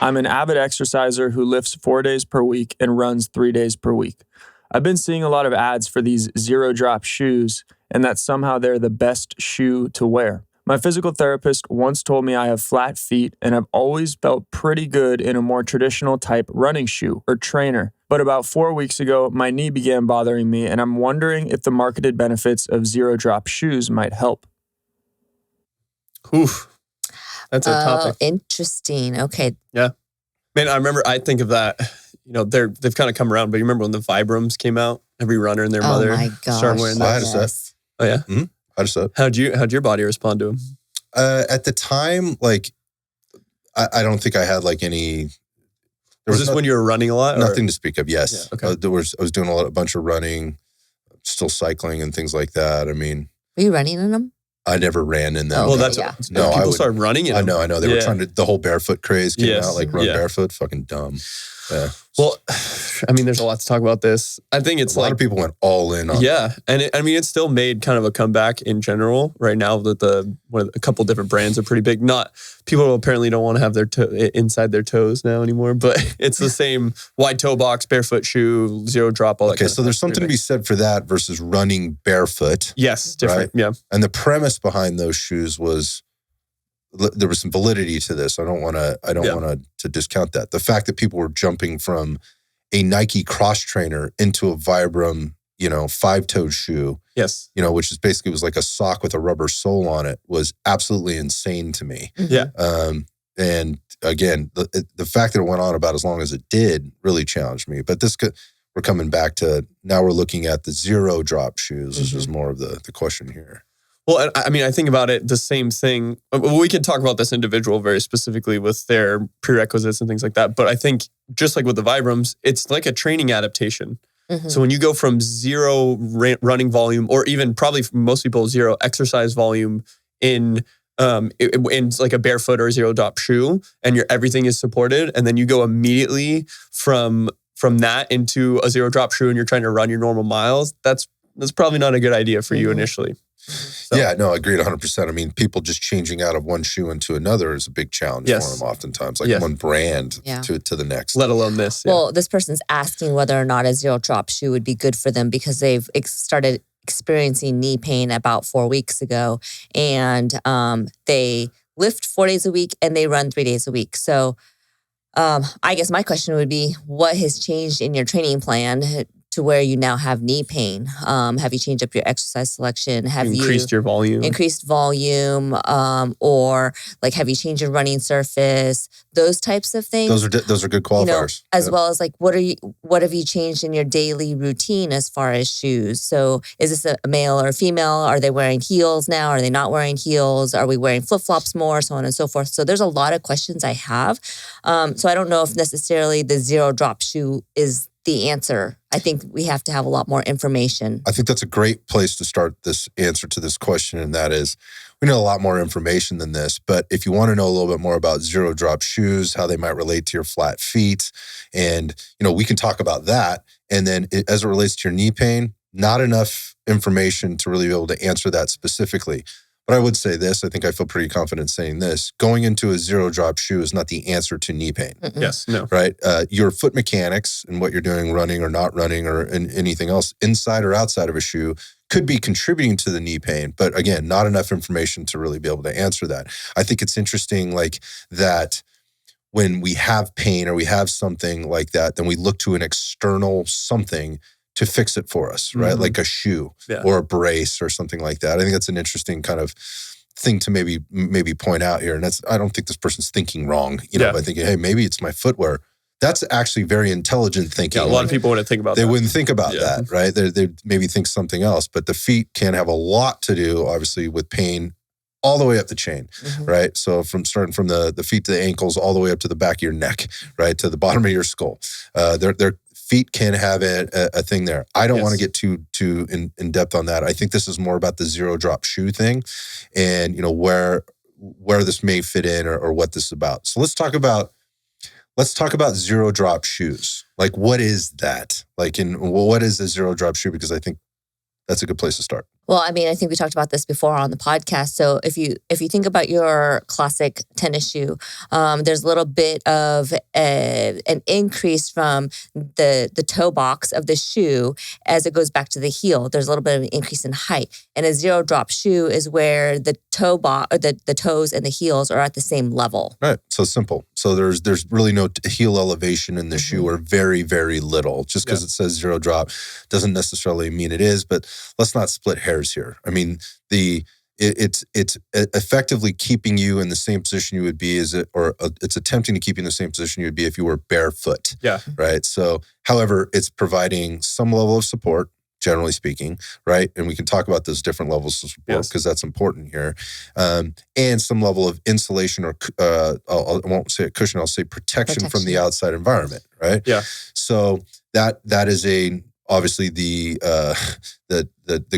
I'm an avid exerciser who lifts 4 days per week and runs 3 days per week. I've been seeing a lot of ads for these zero-drop shoes and that somehow they're the best shoe to wear. My physical therapist once told me I have flat feet and I've always felt pretty good in a more traditional type running shoe or trainer. But about 4 weeks ago, my knee began bothering me and I'm wondering if the marketed benefits of zero-drop shoes might help. Oof. That's a topic. Interesting. Okay. Yeah. Man, I think of that, they've kind of come around, but you remember when the Vibrams came out? Every runner and their mother started wearing that. I had a set. Oh, yeah? Mm-hmm. I had a set. How'd your body respond to them? At the time, I don't think I had any... Was this when you were running a lot? Nothing to speak of, yes. Yeah, okay. I was doing a bunch of running, still cycling and things like that. I mean... Were you running in them? I never ran in them. Well, that's people started running in them. I know. They were trying to, the whole barefoot craze came out, run barefoot, fucking dumb. Yeah. Well, I mean, there's a lot to talk about this. I think it's a lot of people went all in on it. And it's still made kind of a comeback in general right now that a couple different brands are pretty big. Not people apparently don't want to have their inside their toes now anymore, but it's the same wide toe box, barefoot shoe, zero drop, all that kind of stuff. So there's something to be said for that versus running barefoot. Yes, different. Right? Yeah. And the premise behind those shoes was there was some validity to this. I don't want to discount that. The fact that people were jumping from a Nike cross trainer into a Vibram, 5-toed shoe. Yes. Which is basically was like a sock with a rubber sole on it was absolutely insane to me. Yeah. And again, the fact that it went on about as long as it did really challenged me. But we're coming back to now we're looking at the zero drop shoes. This is more of the question here. Well, I mean, I think about it the same thing. We could talk about this individual very specifically with their prerequisites and things like that. But I think just like with the Vibrams, it's like a training adaptation. Mm-hmm. So when you go from zero running volume, or even probably for most people, zero exercise volume in like a barefoot or zero drop shoe, and everything is supported, and then you go immediately from that into a zero drop shoe and you're trying to run your normal miles, that's probably not a good idea for you initially. So. Yeah, no, I agreed 100%. I mean, people just changing out of one shoe into another is a big challenge for them oftentimes, one brand to the next. Let alone this. Yeah. Well, this person's asking whether or not a zero drop shoe would be good for them because they've started experiencing knee pain about 4 weeks ago. And they lift 4 days a week and they run 3 days a week. So I guess my question would be, what has changed in your training plan to where you now have knee pain? Have you changed up your exercise selection? Have you increased your volume? Increased volume, or have you changed your running surface? Those types of things. Those are good qualifiers. As well as what have you changed in your daily routine as far as shoes? So is this a male or a female? Are they wearing heels now? Are they not wearing heels? Are we wearing flip-flops more? So on and so forth. So there's a lot of questions I have. So I don't know if necessarily the zero drop shoe is the answer. I think we have to have a lot more information. I think that's a great place to start this answer to this question, and that is, we know a lot more information than this, but if you want to know a little bit more about zero drop shoes, how they might relate to your flat feet, and we can talk about that. And then as it relates to your knee pain, not enough information to really be able to answer that specifically. But I would say this, I think I feel pretty confident saying this, going into a zero drop shoe is not the answer to knee pain. Mm-mm. Yes, no. Right? Your foot mechanics and what you're doing, running or not running or anything else, inside or outside of a shoe, could be contributing to the knee pain. But again, not enough information to really be able to answer that. I think it's interesting that when we have pain or we have something like that, then we look to an external something to fix it for us, right? Like a shoe or a brace or something like that. I think that's an interesting kind of thing to maybe point out here. And I don't think this person's thinking wrong, by thinking, hey, maybe it's my footwear. That's actually very intelligent thinking. Yeah, a lot of people wouldn't think about that. They wouldn't think about that, right? They maybe think something else. But the feet can have a lot to do, obviously, with pain all the way up the chain, right? So starting from the feet to the ankles, all the way up to the back of your neck, right? To the bottom of your skull. Their feet can have a thing there. I don't want to get too in depth on that. I think this is more about the zero drop shoe thing and, where this may fit in or what this is about. So let's talk about zero drop shoes. What is that? What is a zero drop shoe? Because I think that's a good place to start. Well, I mean, I think we talked about this before on the podcast. So if you think about your classic tennis shoe, there's a little bit of an increase from the toe box of the shoe as it goes back to the heel. There's a little bit of an increase in height, and a zero drop shoe is where the toe box or the toes and the heels are at the same level. Right. So simple. So there's really no heel elevation in the shoe, or very, very little. Just because it says zero drop doesn't necessarily mean it is. But let's not split hairs here. I mean, it's effectively keeping you in the same position you would be it's attempting to keep you in the same position you would be if you were barefoot. Yeah. Right. So, however, it's providing some level of support, generally speaking, right? And we can talk about those different levels of support because that's important here. And some level of insulation or, I won't say a cushion, I'll say protection from the outside environment, right? Yeah. So that is obviously the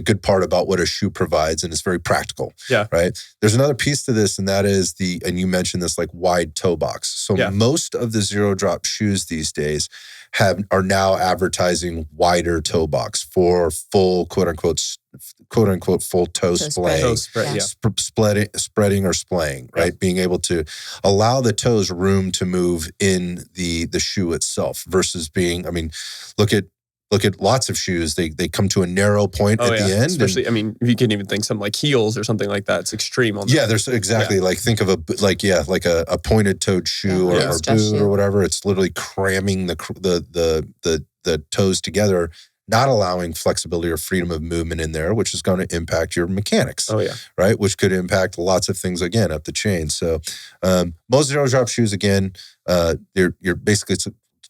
good part about what a shoe provides, and it's very practical. Yeah. Right. There's another piece to this, and that is and you mentioned this, like, wide toe box. So most of the zero drop shoes these days are now advertising wider toe box for full quote unquote full toe splaying, spreading or splaying, right? Being able to allow the toes room to move in the shoe itself versus being, I mean, look at lots of shoes. They come to a narrow point at the end. Especially, I mean, you can even think something like heels or something like that. It's extreme on that. Yeah, there's exactly like think of a pointed toed shoe or boot or whatever. It's literally cramming the toes together, not allowing flexibility or freedom of movement in there, which is going to impact your mechanics. Oh yeah, right. Which could impact lots of things again up the chain. So most zero drop shoes, again, you're basically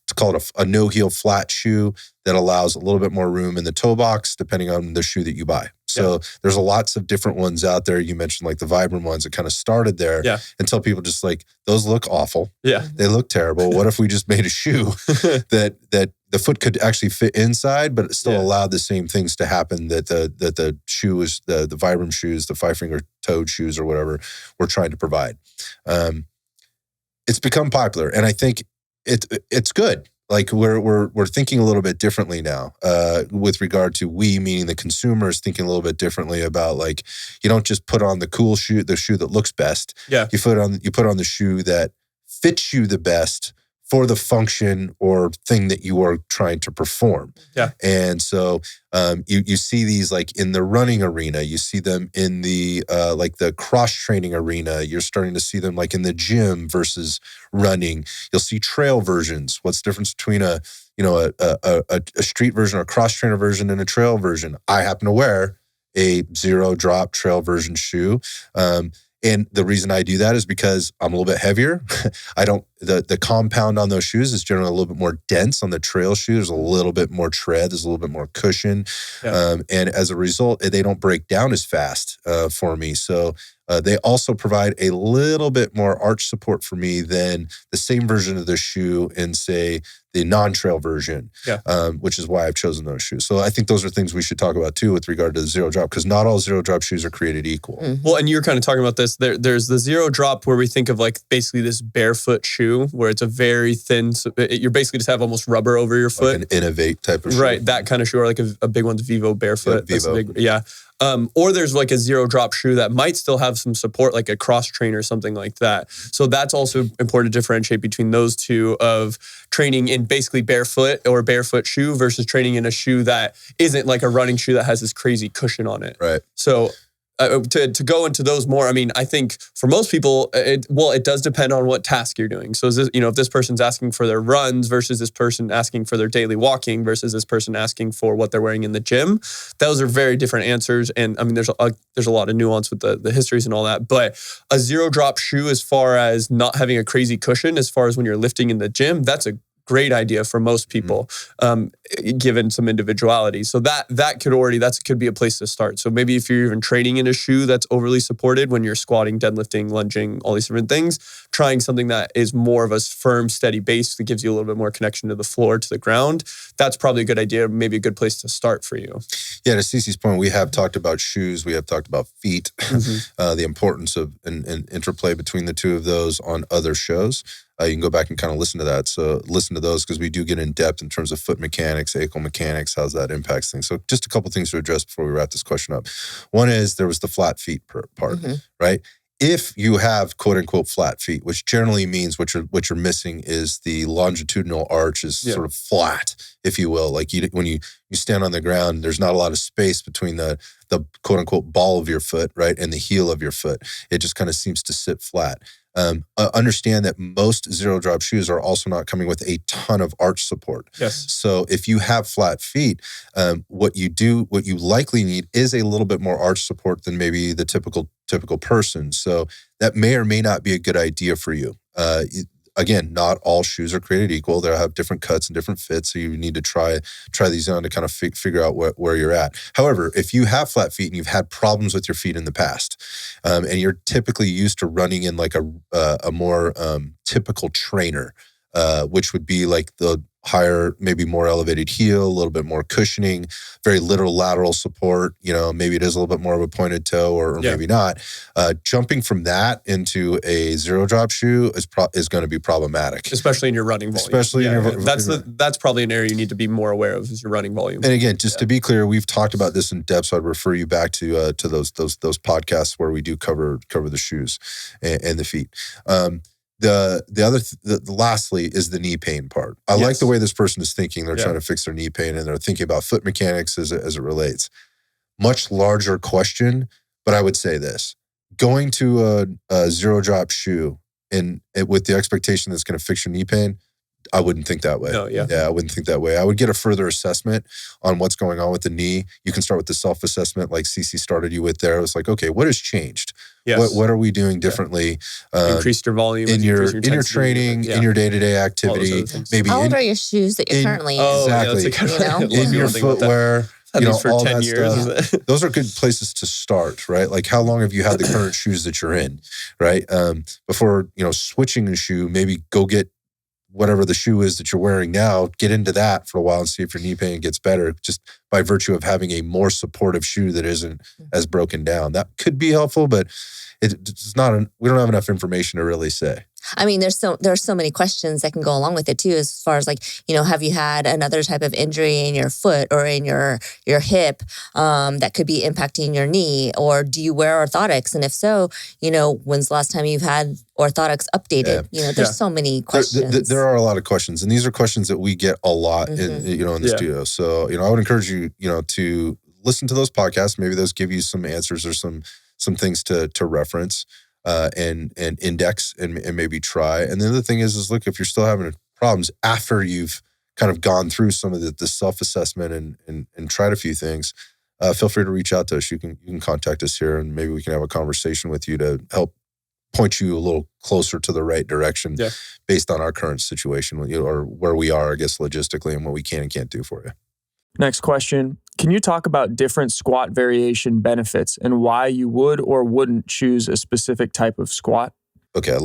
it's called a no heel flat shoe that allows a little bit more room in the toe box depending on the shoe that you buy. So there's lots of different ones out there. You mentioned like the Vibram ones that kind of started there until people just like, those look awful. Yeah. They look terrible. What if we just made a shoe that the foot could actually fit inside, but it still allowed the same things to happen that the shoe is the Vibram shoes, the 5-finger toed shoes or whatever we're trying to provide. It's become popular, and I think it's good. Like we're thinking a little bit differently now with regard to meaning the consumers thinking a little bit differently about, like, you don't just put on the cool shoe, the shoe that looks best. Yeah. You put on the shoe that fits you the best for the function or thing that you are trying to perform. Yeah. And so you see these like in the running arena, you see them in the like the cross training arena. You're starting to see them like in the gym versus running. You'll see trail versions. What's the difference between a street version or a cross trainer version and a trail version? I happen to wear a zero drop trail version shoe. And the reason I do that is because I'm a little bit heavier. The compound on those shoes is generally a little bit more dense. On the trail shoe, there's a little bit more tread. There's a little bit more cushion. Yeah. And as a result, they don't break down as fast for me. So they also provide a little bit more arch support for me than the same version of the shoe in, say, the non-trail version, which is why I've chosen those shoes. So I think those are things we should talk about too with regard to the zero drop, because not all zero drop shoes are created equal. Mm-hmm. Well, and you're kind of talking about this. There's the zero drop where we think of like basically this barefoot shoe where it's a very thin, you're basically just have almost rubber over your foot. Like an Innovate type of shoe. Right, that kind of shoe, or like a big one's Vivo barefoot. Yeah, Vivo. Or there's like a zero drop shoe that might still have some support, like a cross train or something like that. So that's also important to differentiate between those two, of training in basically barefoot or barefoot shoe versus training in a shoe that isn't like a running shoe that has this crazy cushion on it. Right. So to go into those more, I mean, I think for most people, it does depend on what task you're doing. So is this, if this person's asking for their runs versus this person asking for their daily walking versus this person asking for what they're wearing in the gym, those are very different answers. And I mean, there's a lot of nuance with the histories and all that. But a zero drop shoe, as far as not having a crazy cushion, as far as when you're lifting in the gym, that's a great idea for most people, given some individuality. So that could be a place to start. So maybe if you're even training in a shoe that's overly supported when you're squatting, deadlifting, lunging, all these different things, trying something that is more of a firm, steady base that gives you a little bit more connection to the floor, to the ground, that's probably a good idea, maybe a good place to start for you. Yeah, to CeCe's point, we have talked about shoes, we have talked about feet, the importance of an interplay between the two of those on other shows. You can go back and kind of listen to that. So listen to those because we do get in depth in terms of foot mechanics, ankle mechanics, how's that impacts things. So just a couple things to address before we wrap this question up. One is there was the flat feet part, right? If you have quote unquote flat feet, which generally means what you're missing is the longitudinal arch is sort of flat, if you will. Like when you stand on the ground, there's not a lot of space between the quote unquote ball of your foot, right, and the heel of your foot. It just kind of seems to sit flat. Understand that most zero drop shoes are also not coming with a ton of arch support. Yes. So if you have flat feet, what you likely need is a little bit more arch support than maybe the typical person. So that may or may not be a good idea for you. Again, not all shoes are created equal. They'll have different cuts and different fits. So you need to try these on to kind of figure out where you're at. However, if you have flat feet and you've had problems with your feet in the past, and you're typically used to running in like a more typical trainer, which would be like the higher, maybe more elevated heel, a little bit more cushioning, very little lateral support. Maybe it is a little bit more of a pointed toe or maybe not. Jumping from that into a zero drop shoe is going to be problematic. Especially in your running volume. That's probably an area you need to be more aware of is your running volume. And again, just to be clear, we've talked about this in depth, so I'd refer you back to those podcasts where we do cover the shoes and the feet. Lastly is the knee pain part. I like the way this person is thinking. They're trying to fix their knee pain and they're thinking about foot mechanics as it relates. Much larger question, but I would say this. Going to a zero drop shoe with the expectation that's going to fix your knee pain, I wouldn't think that way. No, yeah. Yeah, I wouldn't think that way. I would get a further assessment on what's going on with the knee. You can start with the self-assessment like CeCe started you with there. It was like, okay, what has changed? Yes. What are we doing differently? Increased your volume. In your training, in your day-to-day activity. Maybe how old are your shoes that you're currently using? Exactly. In your footwear. For all 10 that years. stuff. Those are good places to start, right? Like how long have you had the current shoes that you're in, right? Before, switching a shoe, maybe go get whatever the shoe is that you're wearing now, get into that for a while and see if your knee pain gets better just by virtue of having a more supportive shoe that isn't as broken down. That could be helpful, but it's not, we don't have enough information to really say. I mean, there's so many questions that can go along with it too, as far as like, have you had another type of injury in your foot or in your hip that could be impacting your knee, or do you wear orthotics? And if so, when's the last time you've had orthotics updated? There's so many questions. There are a lot of questions, and these are questions that we get a lot in the studio. So, I would encourage you, to listen to those podcasts. Maybe those give you some answers or some things to reference. And index and maybe try. And the other thing is look, if you're still having problems after you've kind of gone through some of the self-assessment and tried a few things, feel free to reach out to us. You can contact us here and maybe we can have a conversation with you to help point you a little closer to the right direction based on our current situation or where we are, I guess, logistically and what we can and can't do for you. Next question. Can you talk about different squat variation benefits and why you would or wouldn't choose a specific type of squat? Okay, I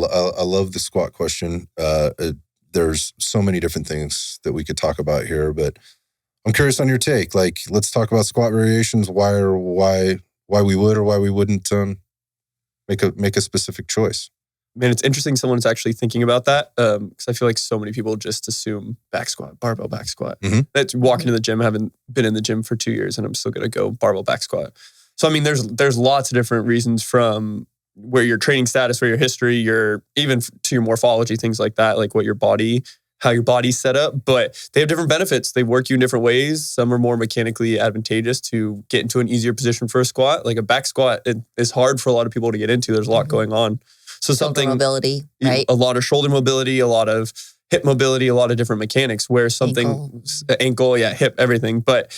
love the squat question. There's so many different things that we could talk about here, but I'm curious on your take. Like, let's talk about squat variations. Why we would or why we wouldn't make a specific choice. Man, it's interesting someone's actually thinking about that because I feel like so many people just assume back squat, barbell back squat. That's walking to the gym. I haven't been in the gym for 2 years and I'm still going to go barbell back squat. So, I mean, there's lots of different reasons from where your training status, where your history, even to your morphology, things like that, like how your body's set up. But they have different benefits. They work you in different ways. Some are more mechanically advantageous to get into an easier position for a squat. Like a back squat, it is hard for a lot of people to get into. There's a lot going on. So shoulder mobility, right? A lot of shoulder mobility, a lot of hip mobility, a lot of different mechanics where ankle, hip, everything. But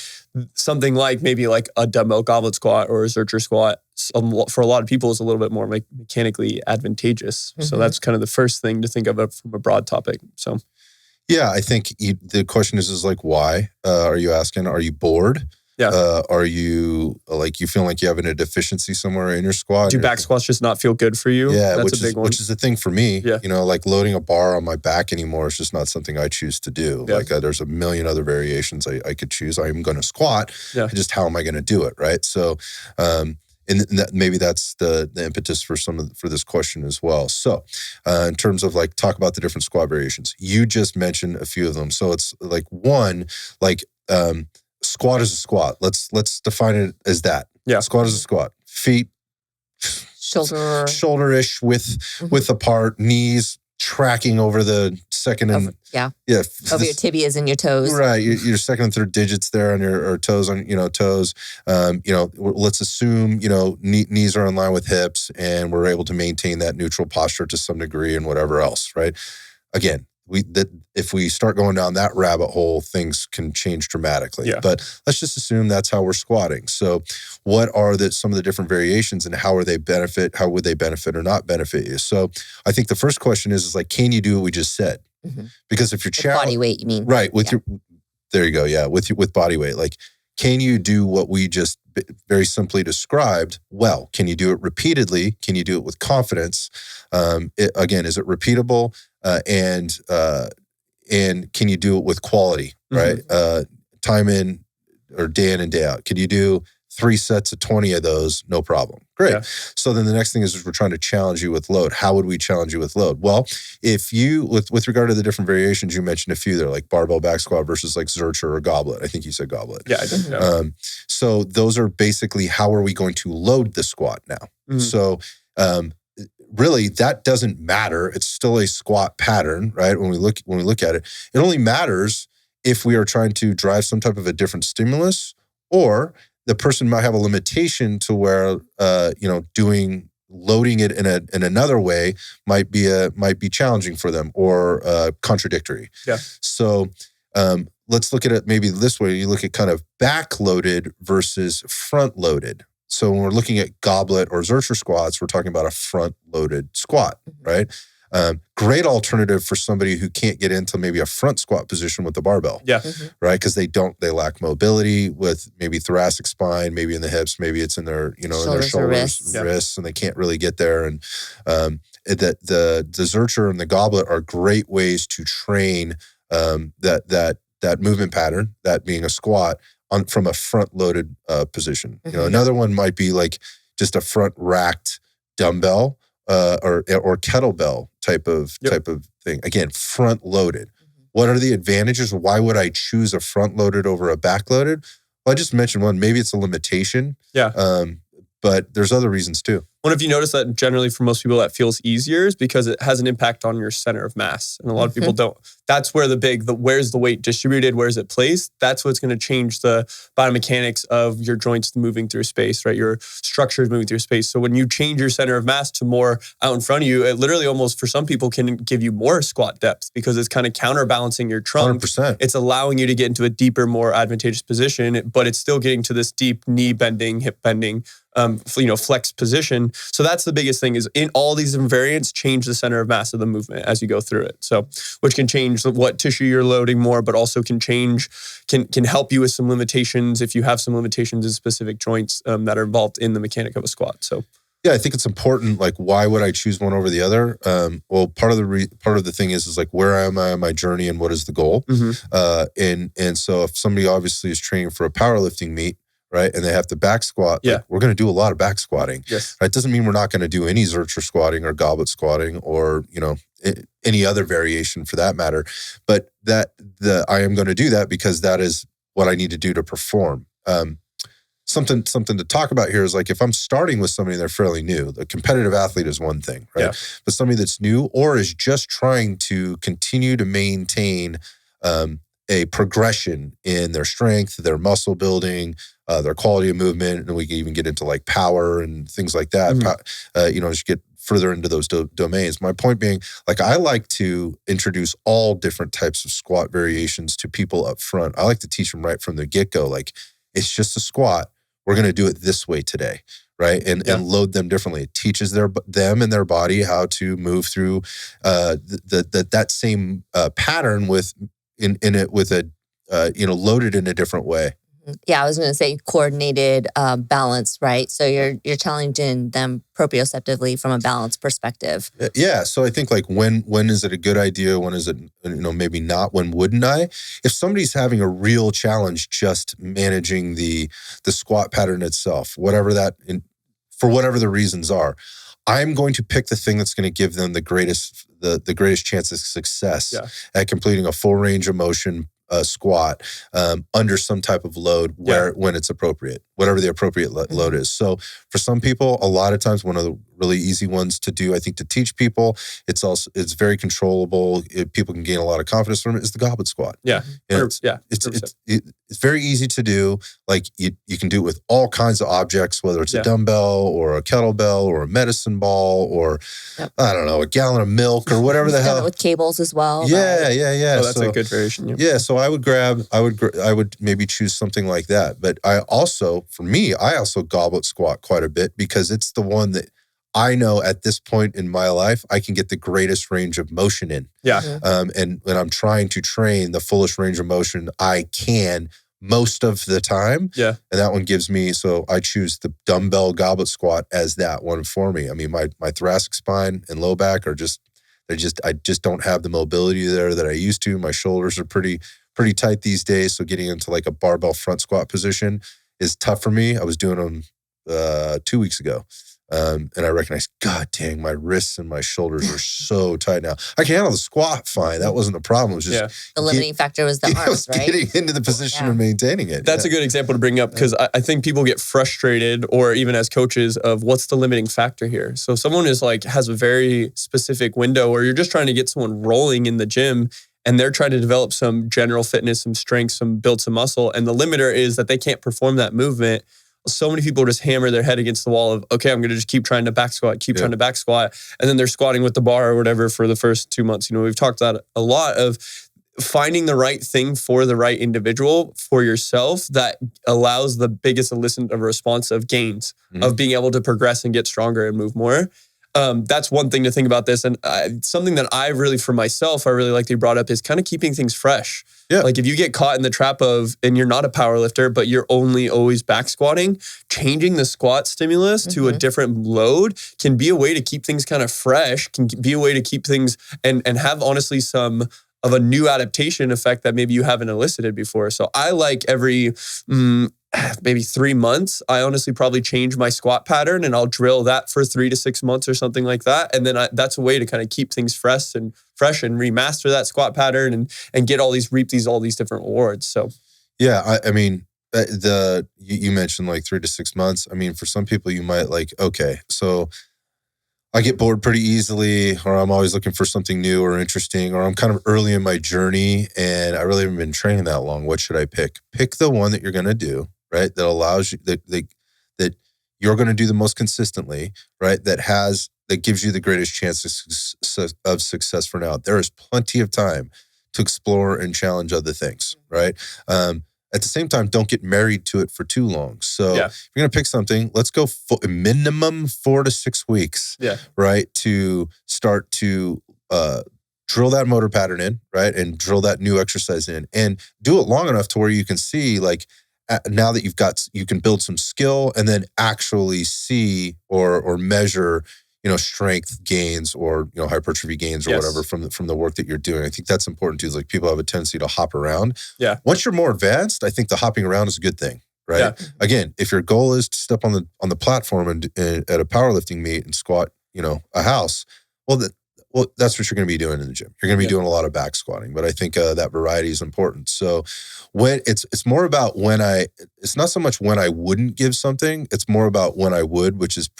something like maybe like a dumbbell goblet squat or a Zercher squat for a lot of people is a little bit more mechanically advantageous. So that's kind of the first thing to think of from a broad topic. So, yeah, I think the question is like, why are you asking? Are you bored? Yeah. Are you you feeling like you have a deficiency somewhere in your squat? Do back squats just not feel good for you? Yeah, that's a big one. Which is the thing for me. Yeah. Like loading a bar on my back anymore is just not something I choose to do. Yeah. Like there's a million other variations I could choose. I'm going to squat. Yeah. Just how am I going to do it, right? So and maybe that's the impetus for for this question as well. So, in terms of like talk about the different squat variations, you just mentioned a few of them. So it's like one, like squat is a squat. Let's define it as that. Yeah, squat is a squat. Feet shoulder-ish width apart, knees tracking over the second and over your tibias and your toes. Right, your second and third digits there on your toes on toes. Let's assume knees are in line with hips, and we're able to maintain that neutral posture to some degree, and whatever else. Right. Again, if we start going down that rabbit hole, things can change dramatically. Yeah. But let's just assume that's how we're squatting. So what are some of the different variations, and how would they benefit or not benefit you? So I think the first question is like, can you do what we just said? Mm-hmm. Because if you're body weight, you mean? Right. There you go. Yeah. With body weight, like, can you do what we just very simply described? Well, can you do it repeatedly? Can you do it with confidence? Again, is it repeatable? And can you do it with quality, right? Time in or day in and day out. Can you do 3 sets of 20 of those? No problem. Great. Yeah. So then the next thing is we're trying to challenge you with load. How would we challenge you with load? Well, if you, with regard to the different variations, you mentioned a few there, like barbell back squat versus like Zercher or goblet. I think you said goblet. Yeah, I did. Yeah. So those are basically how are we going to load the squat now? Mm-hmm. So really, that doesn't matter. It's still a squat pattern, right? When we look at it, it only matters if we are trying to drive some type of a different stimulus, or the person might have a limitation to where loading it in another way might be challenging for them, or contradictory. Yeah. So let's look at it maybe this way. You look at kind of back loaded versus front loaded. So when we're looking at goblet or Zercher squats, we're talking about a front-loaded squat, right? Great alternative for somebody who can't get into maybe a front squat position with the barbell, right? Because they lack mobility with maybe thoracic spine, maybe in the hips, maybe it's in their in their shoulders, wrists, and they can't really get there. And the Zercher and the goblet are great ways to train that movement pattern, that being a squat, from a front-loaded position. Another one might be like just a front-racked dumbbell or kettlebell type of thing. Again, front-loaded. What are the advantages? Why would I choose a front-loaded over a back-loaded? Well, I just mentioned one. Maybe it's a limitation. Yeah. But there's other reasons too. Well, if you notice that generally for most people that feels easier is because it has an impact on your center of mass. And a lot of people don't. That's where where's the weight distributed? Where's it placed? That's what's going to change the biomechanics of your joints moving through space, right? Your structures moving through space. So when you change your center of mass to more out in front of you, it literally almost for some people can give you more squat depth because it's kind of counterbalancing your trunk. 100%. It's allowing you to get into a deeper, more advantageous position, but it's still getting to this deep knee bending, hip bending, flex position. So that's the biggest thing is in all these different variants, change the center of mass of the movement as you go through it. So, which can change what tissue you're loading more, but also can help you with some limitations if you have some limitations in specific joints that are involved in the mechanic of a squat. So. Yeah, I think it's important. Like, why would I choose one over the other? Well, part of the thing is like, where am I on my journey and what is the goal? And so if somebody obviously is training for a powerlifting meet, right, and they have to back squat, like, we're going to do a lot of back squatting. Yes. Right? It doesn't mean we're not going to do any Zercher squatting or goblet squatting or any other variation for that matter. But I am going to do that because that is what I need to do to perform. Something to talk about here is like if I'm starting with somebody and they're fairly new, the competitive athlete is one thing, right? Yeah. But somebody that's new or is just trying to continue to maintain a progression in their strength, their muscle building, their quality of movement, and we can even get into like power and things like that. Just get further into those domains. My point being, like, I like to introduce all different types of squat variations to people up front. I like to teach them right from the get-go, like, it's just a squat. We're going to do it this way today, right? And load them differently. It teaches them and their body how to move through that same pattern loaded in a different way. Yeah, I was going to say coordinated balance, right? So you're challenging them proprioceptively from a balance perspective. Yeah, so I think like when is it a good idea? When is it maybe not? When wouldn't I? If somebody's having a real challenge just managing the squat pattern itself, whatever that for whatever the reasons are. I'm going to pick the thing that's going to give them the greatest chance of success at completing a full range of motion squat under some type of load when it's appropriate, whatever the appropriate load is. So for some people, a lot of times, one of the really easy ones to do, I think, to teach people, it's very controllable. People can gain a lot of confidence from it, is the goblet squat. Yeah. It's very easy to do. Like you can do it with all kinds of objects, whether it's a dumbbell or a kettlebell or a medicine ball or I don't know, a gallon of milk or whatever the hell. Done it with cables as well. Yeah. Oh, that's a good variation. Yeah. So I would maybe choose something like that. But I also goblet squat quite a bit because it's the one that I know at this point in my life, I can get the greatest range of motion in. Yeah. And when I'm trying to train the fullest range of motion I can most of the time. Yeah. And that one gives me, so I choose the dumbbell goblet squat as that one for me. I mean, my thoracic spine and low back are I just don't have the mobility there that I used to. My shoulders are pretty tight these days. So getting into like a barbell front squat position is tough for me. I was doing them 2 weeks ago. And I recognized, God dang, my wrists and my shoulders are so tight now. I can handle the squat fine. That wasn't the problem. It was just the limiting factor was the arms, right? Getting into the position of maintaining it. That's a good example to bring up because I think people get frustrated, or even as coaches, of what's the limiting factor here. So if someone has a very specific window, or you're just trying to get someone rolling in the gym and they're trying to develop some general fitness, some strength, build some muscle, and the limiter is that they can't perform that movement. So many people just hammer their head against the wall of, okay, I'm going to just keep trying to back squat, trying to back squat. And then they're squatting with the bar or whatever for the first 2 months. We've talked about a lot of finding the right thing for the right individual for yourself that allows the biggest elicit of response of gains, of being able to progress and get stronger and move more. That's one thing to think about this. And something that I really like that you brought up is kind of keeping things fresh. Yeah. Like if you get caught in the trap of, and you're not a power lifter, but you're only always back squatting, changing the squat stimulus to a different load can be a way to keep things kind of fresh, can be a way to keep things and have honestly some of a new adaptation effect that maybe you haven't elicited before. So I like every maybe 3 months, I honestly probably change my squat pattern and I'll drill that for 3 to 6 months or something like that. And then that's a way to kind of keep things fresh and remaster that squat pattern and get reap all these different rewards. So, yeah, I mean, you mentioned like 3 to 6 months. I mean, for some people you might okay, so I get bored pretty easily, or I'm always looking for something new or interesting, or I'm kind of early in my journey and I really haven't been training that long. What should I pick? Pick the one that you're going to do, right? That allows you, that you're going to do the most consistently, right? That gives you the greatest chance of success for now. There is plenty of time to explore and challenge other things, right? At the same time, don't get married to it for too long. So if you're going to pick something, let's go minimum 4 to 6 weeks, right? To start to drill that motor pattern in, right? And drill that new exercise in and do it long enough to where you can see now that you can build some skill and then actually see or measure, strength gains or, hypertrophy gains or whatever from the work that you're doing. I think that's important too. Like people have a tendency to hop around. Yeah. Once you're more advanced, I think the hopping around is a good thing, right? Yeah. Again, if your goal is to step on the platform and at a powerlifting meet and squat, a house, well, that's what you're going to be doing in the gym. You're going to be doing a lot of back squatting, but I think that variety is important. So when it's more about it's not so much when I wouldn't give something, it's more about when I would, which is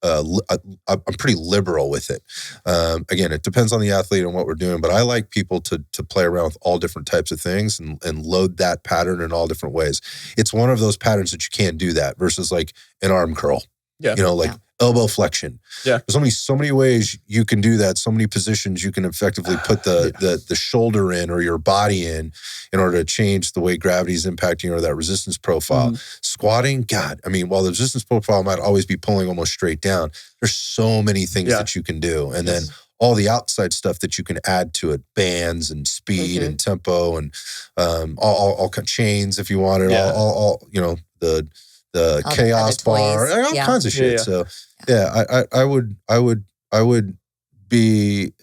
I'm pretty liberal with it. Again, it depends on the athlete and what we're doing, but I like people to play around with all different types of things and load that pattern in all different ways. It's one of those patterns that you can't do that versus like an arm curl, elbow flexion. Yeah. There's only so many ways you can do that. So many positions you can effectively put the shoulder in or your body in order to change the way gravity is impacting or that resistance profile. Squatting, God, I mean, while the resistance profile might always be pulling almost straight down, there's so many things that you can do. And then all the outside stuff that you can add to it, bands and speed and tempo and all kind of chains if you wanted, all the all chaos bar, all kinds of shit. So I would be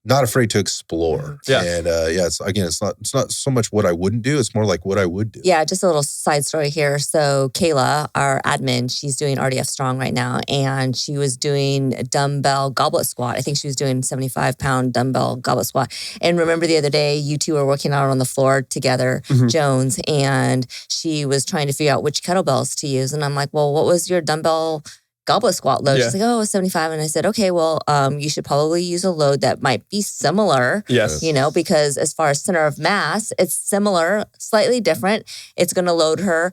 not afraid to explore. Yeah. And it's not so much what I wouldn't do. It's more like what I would do. Yeah, just a little side story here. So Kayla, our admin, she's doing RDF Strong right now, and she was doing a dumbbell goblet squat. I think she was doing 75-pound dumbbell goblet squat. And remember the other day, you two were working out on the floor together, Jones, and she was trying to figure out which kettlebells to use. And I'm like, well, what was your dumbbell goblet squat load? Yeah. She's like, oh, it was 75. And I said, okay, well, you should probably use a load that might be similar. Yes. You know, because as far as center of mass, it's similar, slightly different. It's going to load her.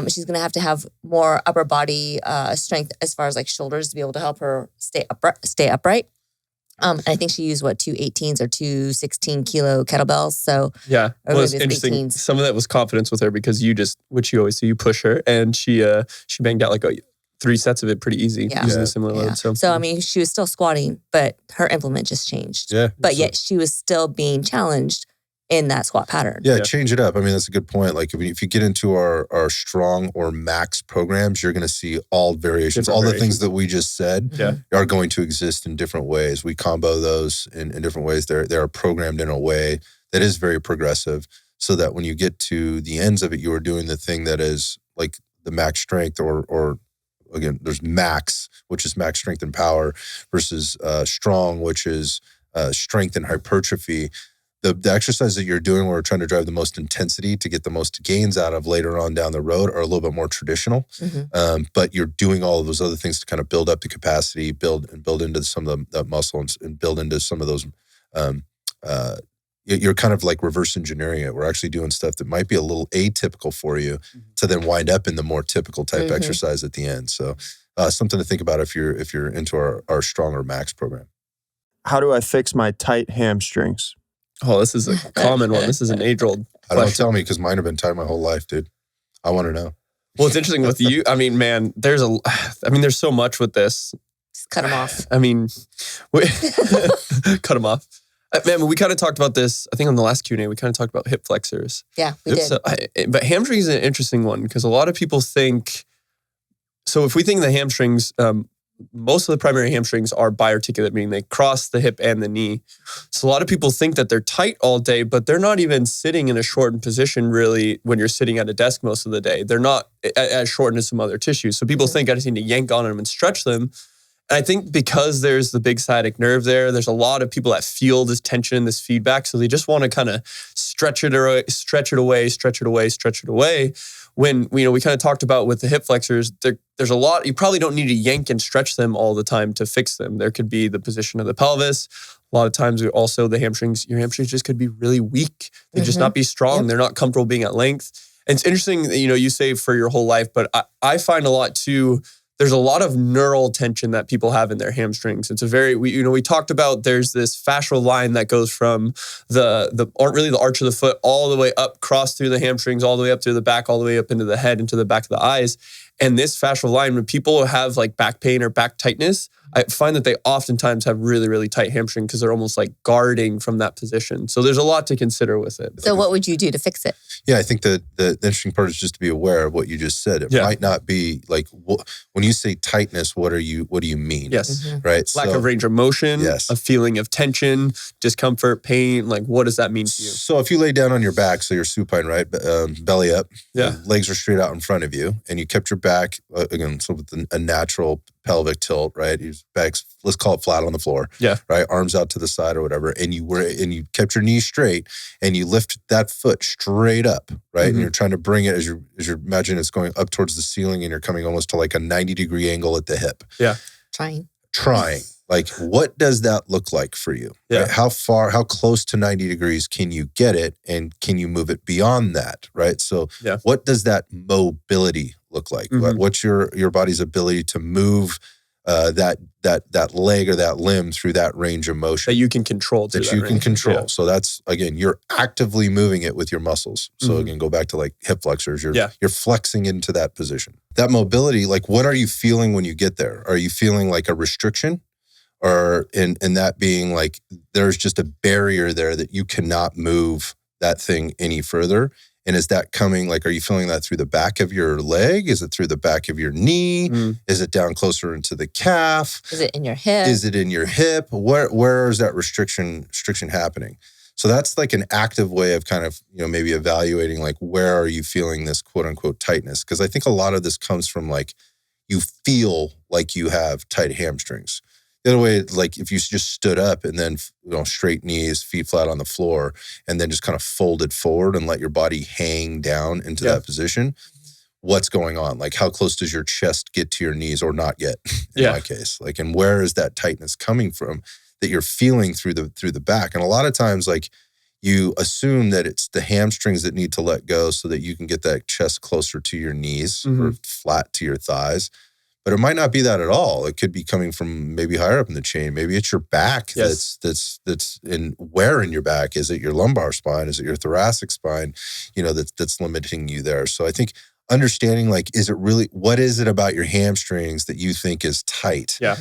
She's going to have more upper body strength as far as like shoulders to be able to help her stay upright. I think she used 2 18s or 2 16-kilo kettlebells. So yeah, or well, it's maybe interesting. 18s. Some of that was confidence with her because which you always do, you push her, and she banged out like 3 sets of it pretty easy using a similar load. So I mean, she was still squatting, but her implement just changed. Yeah. But yet she was still being challenged in that squat pattern. Yeah, change it up. I mean, that's a good point. Like if you get into our strong or max programs, you're going to see all variations. Different all variations. the things that we just said are going to exist in different ways. We combo those in different ways. They're programmed in a way that is very progressive, so that when you get to the ends of it, you are doing the thing that is like the max strength or again, there's max, which is max strength and power, versus strong, which is strength and hypertrophy. The exercises that you're doing where we're trying to drive the most intensity to get the most gains out of later on down the road are a little bit more traditional. But you're doing all of those other things to kind of build up the capacity, build into some of the muscle and build into some of those. You're kind of like reverse engineering it. We're actually doing stuff that might be a little atypical for you to then wind up in the more typical type exercise at the end. So something to think about if you're into our strong or max program. How do I fix my tight hamstrings? Oh, this is a common one. This is an age-old I don't question. tell me because mine have been tight my whole life, dude. I want to know. Well, it's interesting with you. I mean, man, there's so much with this. Just cut them off. I mean, cut them off. Man, we kind of talked about this, I think on the last Q&A, we kind of talked about hip flexors. Yeah, we did. So, but hamstrings is an interesting one because a lot of people think, so if we think the hamstrings, most of the primary hamstrings are biarticulate, meaning they cross the hip and the knee. So a lot of people think that they're tight all day, but they're not even sitting in a shortened position really when you're sitting at a desk most of the day. They're not as shortened as some other tissues. So people think I just need to yank on them and stretch them. And I think because there's the big sciatic nerve there's a lot of people that feel this tension, this feedback. So they just want to kind of stretch it away. When we kind of talked about with the hip flexors, there's a lot, you probably don't need to yank and stretch them all the time to fix them. There could be the position of the pelvis. A lot of times also your hamstrings just could be really weak. They just not be strong. Yep. They're not comfortable being at length. And it's interesting that, you say for your whole life, but I find a lot too, there's a lot of neural tension that people have in their hamstrings. It's we talked about there's this fascial line that goes from the arch of the foot all the way up, cross through the hamstrings, all the way up through the back, all the way up into the head, into the back of the eyes. And this fascial line, when people have like back pain or back tightness, I find that they oftentimes have really, really tight hamstring because they're almost like guarding from that position. So there's a lot to consider with it. So what would you do to fix it? Yeah, I think that the interesting part is just to be aware of what you just said. It might not be like, when you say tightness, what do you mean? Yes. Right? Lack of range of motion, a feeling of tension, discomfort, pain. Like, what does that mean to you? So if you lay down on your back, so you're supine, right? Belly up. Yeah. Legs are straight out in front of you, and you kept your back, again, so with a natural pelvic tilt, right? Your back's, let's call it flat on the floor. Yeah. Right? Arms out to the side or whatever. And you kept your knees straight and you lift that foot straight up, right? And you're trying to bring it as you're imagine it's going up towards the ceiling and you're coming almost to like a 90-degree angle at the hip. Yeah. Trying. Like, what does that look like for you? Yeah. Right? How close to 90 degrees can you get it? And can you move it beyond that? Right. So what does that mobility look like? What's your body's ability to move that leg or that limb through that range of motion? That you can control. Yeah. So that's, again, you're actively moving it with your muscles. So again, go back to like hip flexors. You're flexing into that position. That mobility, like what are you feeling when you get there? Are you feeling like a restriction? Or in that being like, there's just a barrier there that you cannot move that thing any further. And is that coming, like, are you feeling that through the back of your leg? Is it through the back of your knee? Is it down closer into the calf? Is it in your hip? Is it in your hip? Where is that restriction happening? So that's like an active way of kind of, maybe evaluating, like, where are you feeling this quote unquote tightness? Because I think a lot of this comes from, like, you feel like you have tight hamstrings. The other way, like, if you just stood up and then, straight knees, feet flat on the floor, and then just kind of folded forward and let your body hang down into that position, what's going on? Like, how close does your chest get to your knees or not get, in my case? Like, and where is that tightness coming from that you're feeling through the back? And a lot of times, like, you assume that it's the hamstrings that need to let go so that you can get that chest closer to your knees or flat to your thighs. But it might not be that at all. It could be coming from maybe higher up in the chain. Maybe it's your back that's in where in your back. Is it your lumbar spine? Is it your thoracic spine? That's limiting you there. So I think understanding, like, what is it about your hamstrings that you think is tight? Yeah.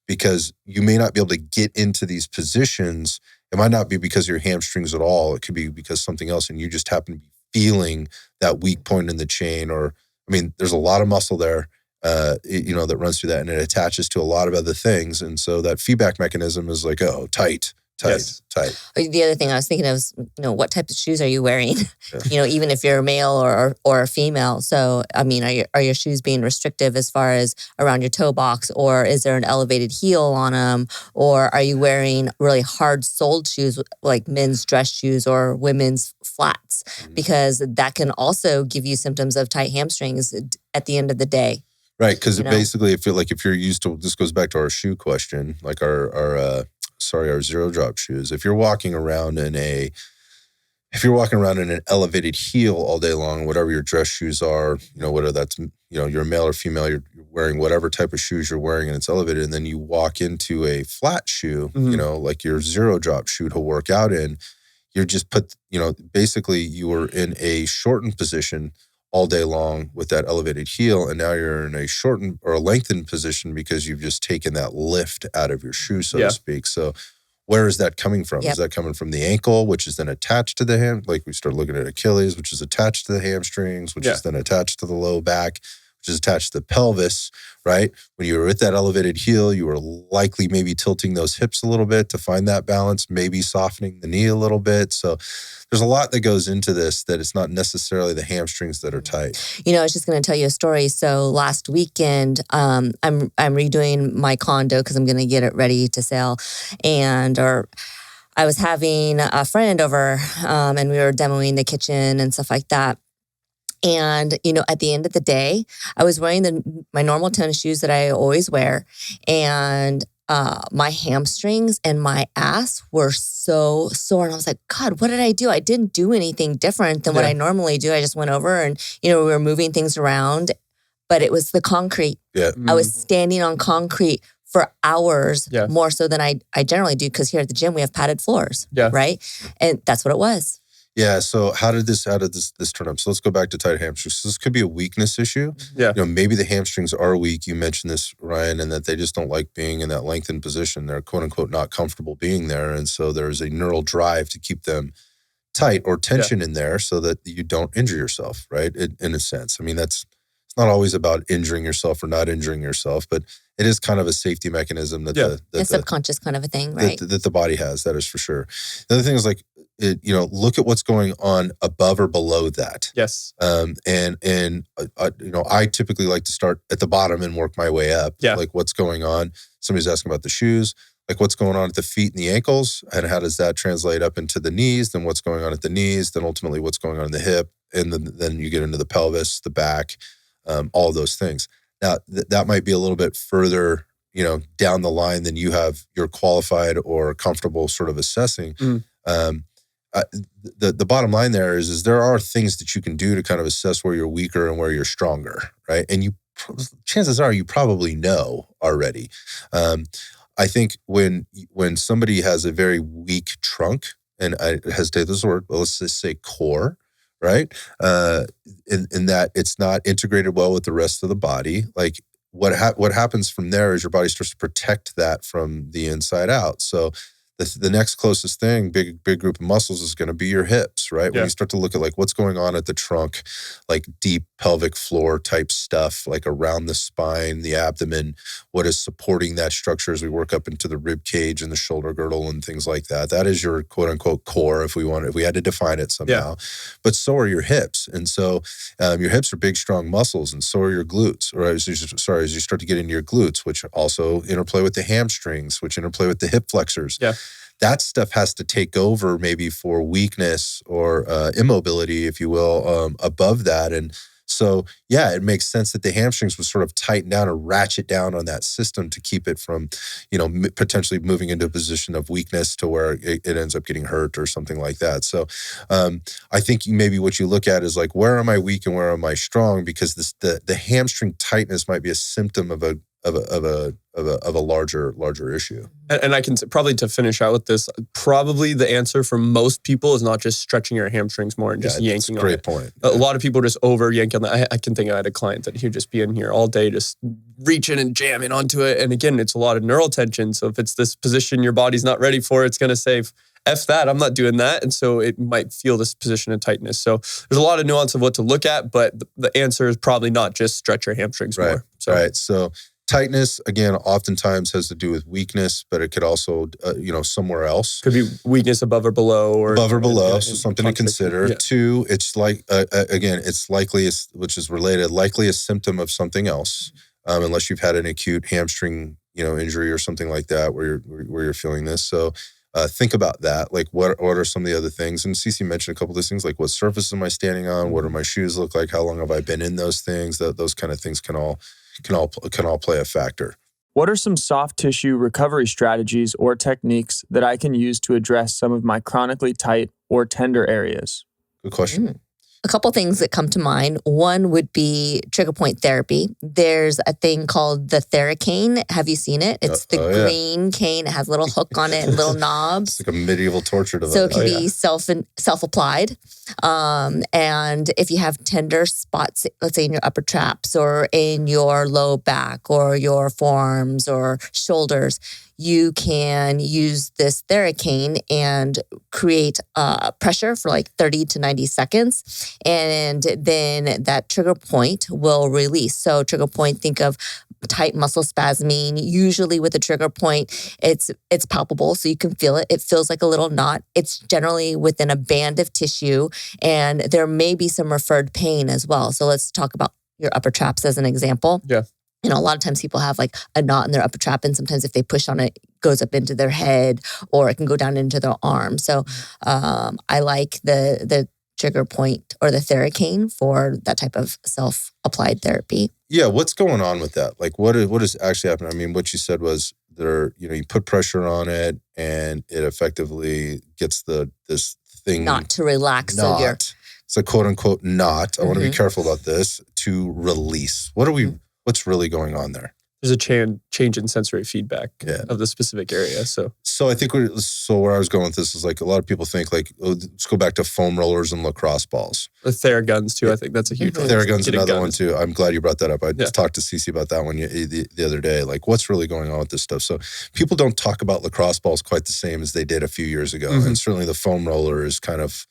Because you may not be able to get into these positions. It might not be because of your hamstrings at all. It could be because something else, and you just happen to be feeling that weak point in the chain. Or, there's a lot of muscle there. That runs through that, and it attaches to a lot of other things. And so that feedback mechanism is like, oh, tight. The other thing I was thinking of is, what type of shoes are you wearing? Even if you're a male or a female. So, are your shoes being restrictive as far as around your toe box, or is there an elevated heel on them? Or are you wearing really hard-soled shoes like men's dress shoes or women's flats? Because that can also give you symptoms of tight hamstrings at the end of the day. Right, because basically, if you're used to, this goes back to our shoe question, like our zero drop shoes. If you're walking around in an elevated heel all day long, whatever your dress shoes are, whether that's you're a male or female, you're wearing whatever type of shoes you're wearing, and it's elevated, and then you walk into a flat shoe, like your zero drop shoe to work out in, you're just basically you were in a shortened position all day long with that elevated heel, and now you're in a shortened or a lengthened position because you've just taken that lift out of your shoe, so to speak. So where is that coming from? Is that coming from the ankle, which is then attached to the ham? Like, we start looking at Achilles, which is attached to the hamstrings, which is then attached to the low back, which is attached to the pelvis, right? When you were with that elevated heel, you were likely maybe tilting those hips a little bit to find that balance, maybe softening the knee a little bit. So there's a lot that goes into this, that it's not necessarily the hamstrings that are tight. I was just going to tell you a story. So last weekend, I'm redoing my condo because I'm going to get it ready to sell. I was having a friend over and we were demoing the kitchen and stuff like that. And, at the end of the day, I was wearing my normal tennis shoes that I always wear. And my hamstrings and my ass were so sore. And I was like, God, what did I do? I didn't do anything different than what I normally do. I just went over and, we were moving things around. But it was the concrete. Yeah. I was standing on concrete for hours, more so than I generally do. Because here at the gym, we have padded floors. Yeah. Right? And that's what it was. Yeah. So how did this turn up? So let's go back to tight hamstrings. So this could be a weakness issue. Yeah. Maybe the hamstrings are weak. You mentioned this, Ryan, and that they just don't like being in that lengthened position. They're quote unquote not comfortable being there. And so there's a neural drive to keep them tight or tension in there so that you don't injure yourself, right? In a sense. It's not always about injuring yourself or not injuring yourself, but it is kind of a safety mechanism that a subconscious kind of a thing, right? That the body has. That is for sure. The other thing is, like, look at what's going on above or below that. Yes. I typically like to start at the bottom and work my way up. Yeah. Like, what's going on? Somebody's asking about the shoes. Like, what's going on at the feet and the ankles, and how does that translate up into the knees? Then what's going on at the knees? Then ultimately what's going on in the hip, and then you get into the pelvis, the back, all those things. Now that might be a little bit further, down the line than you're qualified or comfortable sort of assessing. The bottom line there is there are things that you can do to kind of assess where you're weaker and where you're stronger, right? And chances are you probably know already. I think when somebody has a very weak trunk, and I hesitate this word, but let's just say core, right? In that it's not integrated well with the rest of the body. Like, what happens from there is your body starts to protect that from the inside out. So The next closest thing, big group of muscles, is going to be your hips, right? When you start to look at like what's going on at the trunk, like deep pelvic floor type stuff, like around the spine, the abdomen, what is supporting that structure as we work up into the rib cage and the shoulder girdle and things like that. That is your quote unquote core, if we had to define it somehow. But so are your hips, and so your hips are big, strong muscles, and so are your glutes. Or as you start to get into your glutes, which also interplay with the hamstrings, which interplay with the hip flexors. Yeah. That stuff has to take over maybe for weakness or immobility, if you will, above that. And so, it makes sense that the hamstrings would sort of tighten down or ratchet down on that system to keep it from, potentially moving into a position of weakness to where it ends up getting hurt or something like that. So I think maybe what you look at is like, where am I weak and where am I strong? Because the hamstring tightness might be a symptom of a larger issue. And I can probably, to finish out with this, probably the answer for most people is not just stretching your hamstrings more and just yanking on it. Great point. A lot of people just over yank on that. I can think I had a client that he'd just be in here all day, just reaching and jamming onto it. And again, it's a lot of neural tension. So if it's this position your body's not ready for, it's going to say, F that, I'm not doing that. And so it might feel this position of tightness. So there's a lot of nuance of what to look at, but the answer is probably not just stretch your hamstrings more. So tightness, again, oftentimes has to do with weakness, but it could also, somewhere else. Could be weakness above or below. So something to consider. Yeah. 2, it's like, again, it's likely, which is related, likely a symptom of something else, unless you've had an acute hamstring, injury or something like that where you're feeling this. So think about that. Like, what are some of the other things? And CeCe mentioned a couple of those things, like what surface am I standing on? What do my shoes look like? How long have I been in those things? Those kind of things can all play a factor. What are some soft tissue recovery strategies or techniques that I can use to address some of my chronically tight or tender areas? Good question. A couple things that come to mind. One would be trigger point therapy. There's a thing called the TheraCane. Have you seen it? It's the green cane. It has a little hook on it and little knobs. It's like a medieval torture device. So it can be self-applied. And if you have tender spots, let's say in your upper traps or in your low back or your forearms or shoulders, you can use this TheraCane and create pressure for like 30 to 90 seconds. And then that trigger point will release. So trigger point, think of tight muscle spasming. Usually with a trigger point, it's palpable, so you can feel it. It feels like a little knot. It's generally within a band of tissue, and there may be some referred pain as well. So let's talk about your upper traps as an example. Yeah. A lot of times people have like a knot in their upper trap, and sometimes if they push on it, it goes up into their head or it can go down into their arm. So I like the trigger point or the TheraCane for that type of self-applied therapy. Yeah, what's going on with that? Like, what is actually happening? I mean, what you said was you put pressure on it, and it effectively gets this thing not to relax. It's a quote unquote knot. I want to be careful about this, to release. What's really going on there? There's a change in sensory feedback of the specific area. So I think where I was going with this is like a lot of people think like, let's go back to foam rollers and lacrosse balls. The Theraguns too. I think that's a huge one. Theragun's another one too. I'm glad you brought that up. I just talked to CeCe about that one the other day. Like, what's really going on with this stuff? So people don't talk about lacrosse balls quite the same as they did a few years ago. And certainly the foam roller is kind of,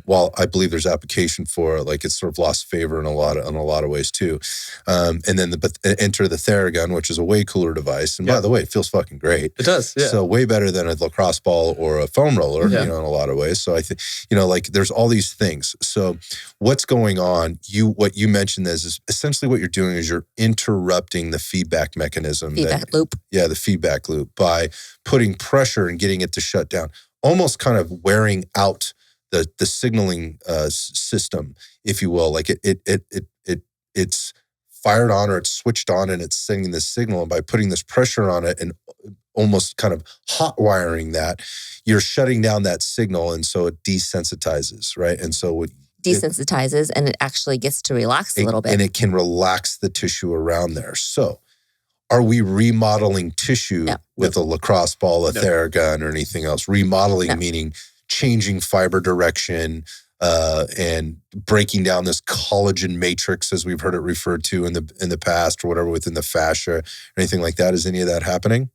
while I believe there's application for it, like it's sort of lost favor in a lot of ways too. And then enter the Theragun, which is a way cooler device. And by the way, it feels fucking great. It does. Yeah. So way better than a lacrosse ball or a foam roller, in a lot of ways. So I think, like there's all these things. So what's going on? What you mentioned is essentially what you're doing is you're interrupting the feedback mechanism. Loop. Yeah, the feedback loop by putting pressure and getting it to shut down, almost kind of wearing out the signaling system, if you will. Like it's fired on or it's switched on and it's sending this signal. And by putting this pressure on it and almost kind of hot wiring that, you're shutting down that signal, and so it desensitizes, right? And so desensitizes, and it actually gets to relax a little bit, and it can relax the tissue around there. So, are we remodeling tissue with a lacrosse ball, a Theragun, or anything else? Remodeling meaning changing fiber direction and breaking down this collagen matrix, as we've heard it referred to in the past, or whatever, within the fascia, or anything like that. Is any of that happening?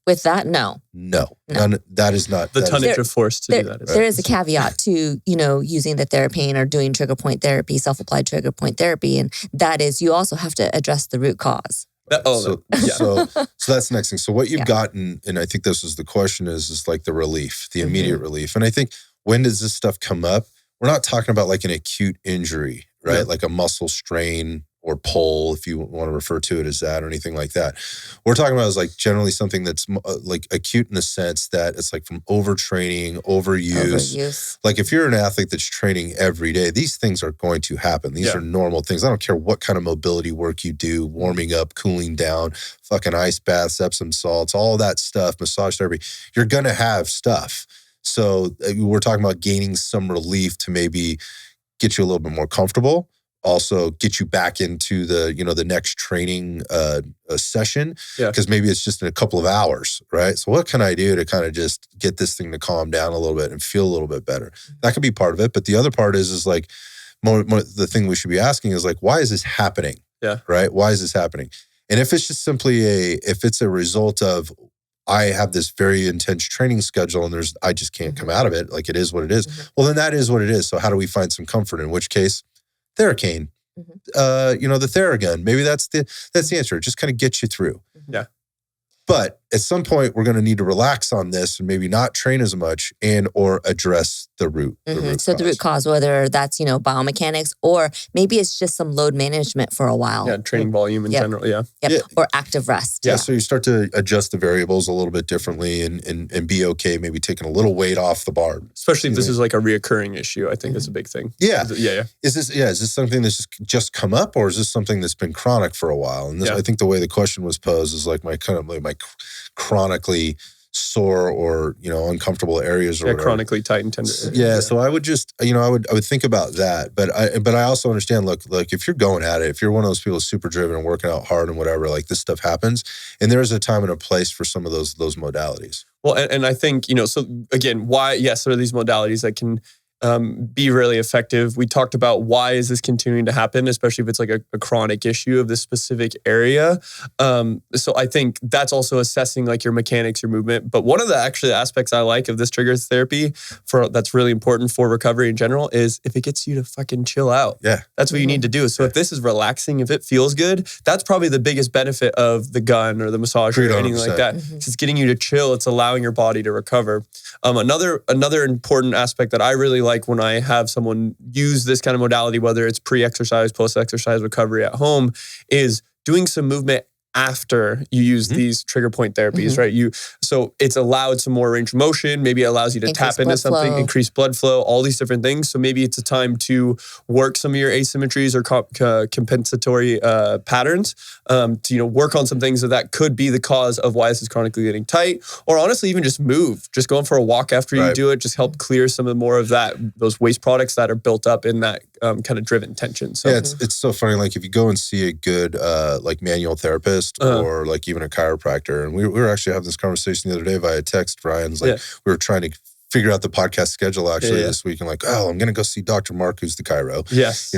With that, no. That is not The that is- tonnage of force to do that. There is a caveat to, using the therapane or doing trigger point therapy, self-applied trigger point therapy. And that is, you also have to address the root cause. So that's the next thing. So what you've gotten, and I think this is the question, is like the relief, the immediate relief. And I think, when does this stuff come up? We're not talking about like an acute injury, right? Yeah. Like a muscle strain or pull, if you want to refer to it as that, or anything like that. What we're talking about is like generally something that's like acute in the sense that it's like from overtraining, overuse. Like if you're an athlete that's training every day, these things are going to happen. These are normal things. I don't care what kind of mobility work you do, warming up, cooling down, fucking ice baths, Epsom salts, all that stuff, massage therapy. You're going to have stuff. So we're talking about gaining some relief to maybe get you a little bit more comfortable. Also get you back into the next training session, because maybe it's just in a couple of hours, right? So what can I do to kind of just get this thing to calm down a little bit and feel a little bit better? That could be part of it, but the other part is like more the thing we should be asking is like, why is this happening? Yeah. Right? Why is this happening? And if it's just simply if it's a result of, I have this very intense training schedule and I just can't come out of it, like it is what it is. Well, then that is what it is. So how do we find some comfort? In which case, Theracane, the Theragun, maybe that's the answer. It just kind of gets you through. Yeah. But at some point, we're going to need to relax on this and maybe not train as much and or address the root. The root cause, whether that's, biomechanics, or maybe it's just some load management for a while. Yeah, training volume in general, Or active rest. Yeah, so you start to adjust the variables a little bit differently and be okay maybe taking a little weight off the bar. Especially if this is like a reoccurring issue, I think is a big thing. Yeah. Is this something that's just come up, or is this something that's been chronic for a while? And this, I think the way the question was posed is like my chronically sore or uncomfortable areas or whatever. Chronically tight and tender. Yeah, so I would just I would think about that, but I also understand. Look, if you're going at it, if you're one of those people who's super driven and working out hard and whatever, like this stuff happens, and there is a time and a place for some of those modalities. Well, and I think so again, why? Yes, there are these modalities that can be really effective. We talked about why is this continuing to happen, especially if it's like a chronic issue of this specific area. So I think that's also assessing like your mechanics, your movement. But one of the actually aspects I like of this trigger therapy that's really important for recovery in general is if it gets you to fucking chill out. Yeah. That's what you need to do. So if this is relaxing, if it feels good, that's probably the biggest benefit of the gun or the massage or anything like that. It's just getting you to chill. It's allowing your body to recover. Another important aspect that I really like when I have someone use this kind of modality, whether it's pre-exercise, post-exercise recovery at home, is doing some movement after you use these trigger point therapies, right? So it's allowed some more range of motion. Maybe it allows you to tap into something, increase blood flow, all these different things. So maybe it's a time to work some of your asymmetries or compensatory patterns, to work on some things that could be the cause of why this is chronically getting tight, or honestly even just move, just going for a walk after you do it, just help clear some of more of those waste products that are built up in that kind of driven tension. So it's so funny. Like if you go and see a good like manual therapist or like even a chiropractor, and we were actually having this conversation the other day via text. Ryan's like, we were trying to figure out the podcast schedule actually this week, and like, I'm going to go see Dr. Mark, who's the chiro,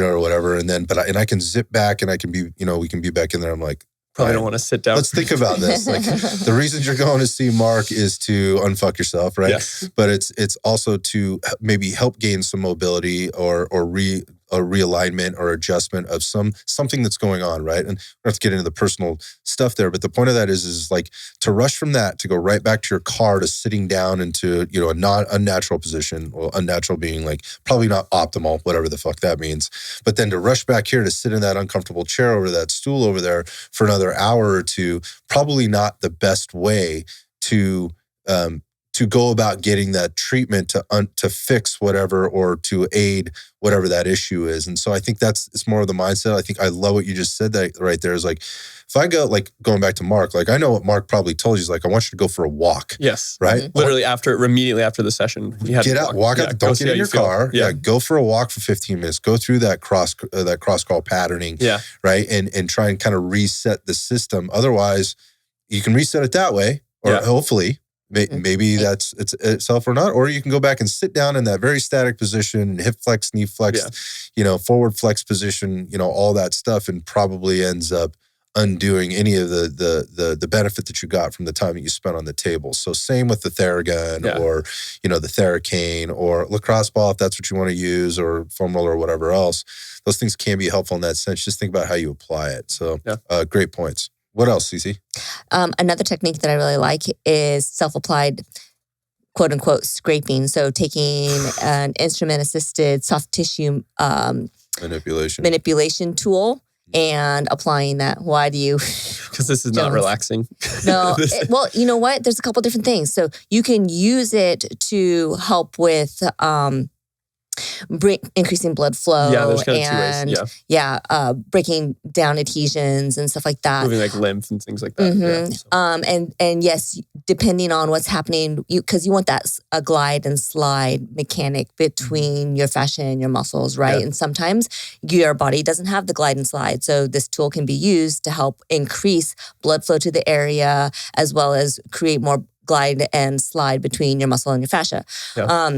or whatever. And then, and I can zip back and I can be, we can be back in there. I'm like, probably don't want to sit down. Let's think about this. Like the reasons you're going to see Mark is to unfuck yourself, right? Yes. But it's also to maybe help gain some mobility or a realignment or adjustment of something that's going on, right? And we don't have to get into the personal stuff there, but the point of that is like to rush from that to go right back to your car to sitting down into a unnatural position. Well, unnatural being like probably not optimal, whatever the fuck that means. But then to rush back here to sit in that uncomfortable chair over that stool over there for another hour or two, probably not the best way to go about getting that treatment to fix whatever or to aid whatever that issue is. And so I think it's more of the mindset. I think I love what you just said that right there is like, if I go like going back to Mark, like I know what Mark probably told you is like, I want you to go for a walk. Yes. Right. Literally immediately after the session. Get out, walk out, don't get in your car. Yeah. Go for a walk for 15 minutes, go through that cross crawl patterning. Yeah. Right. And try and kind of reset the system. Otherwise you can reset it that way or hopefully. Maybe that's itself or not, or you can go back and sit down in that very static position, hip flex, knee flex, forward flex position, all that stuff, and probably ends up undoing any of the benefit that you got from the time that you spent on the table. So same with the Theragun or, the Theracane or lacrosse ball, if that's what you want to use, or foam roller or whatever else. Those things can be helpful in that sense. Just think about how you apply it. So great points. What else, CeCe? Another technique that I really like is self-applied, quote unquote, scraping. So taking an instrument-assisted soft tissue manipulation tool and applying that. Why do you? Because this is not relaxing. No. Well, you know what? There's a couple different things. So you can use it to help with increasing blood flow. Yeah, there's kind of 2 ways. Yeah, breaking down adhesions and stuff like that. Moving like lymph and things like that. Mm-hmm. Yeah, so. And yes, depending on what's happening, because you want that a glide and slide mechanic between your fascia and your muscles, right? Yeah. And sometimes your body doesn't have the glide and slide, so this tool can be used to help increase blood flow to the area, as well as create more glide and slide between your muscle and your fascia. Yeah.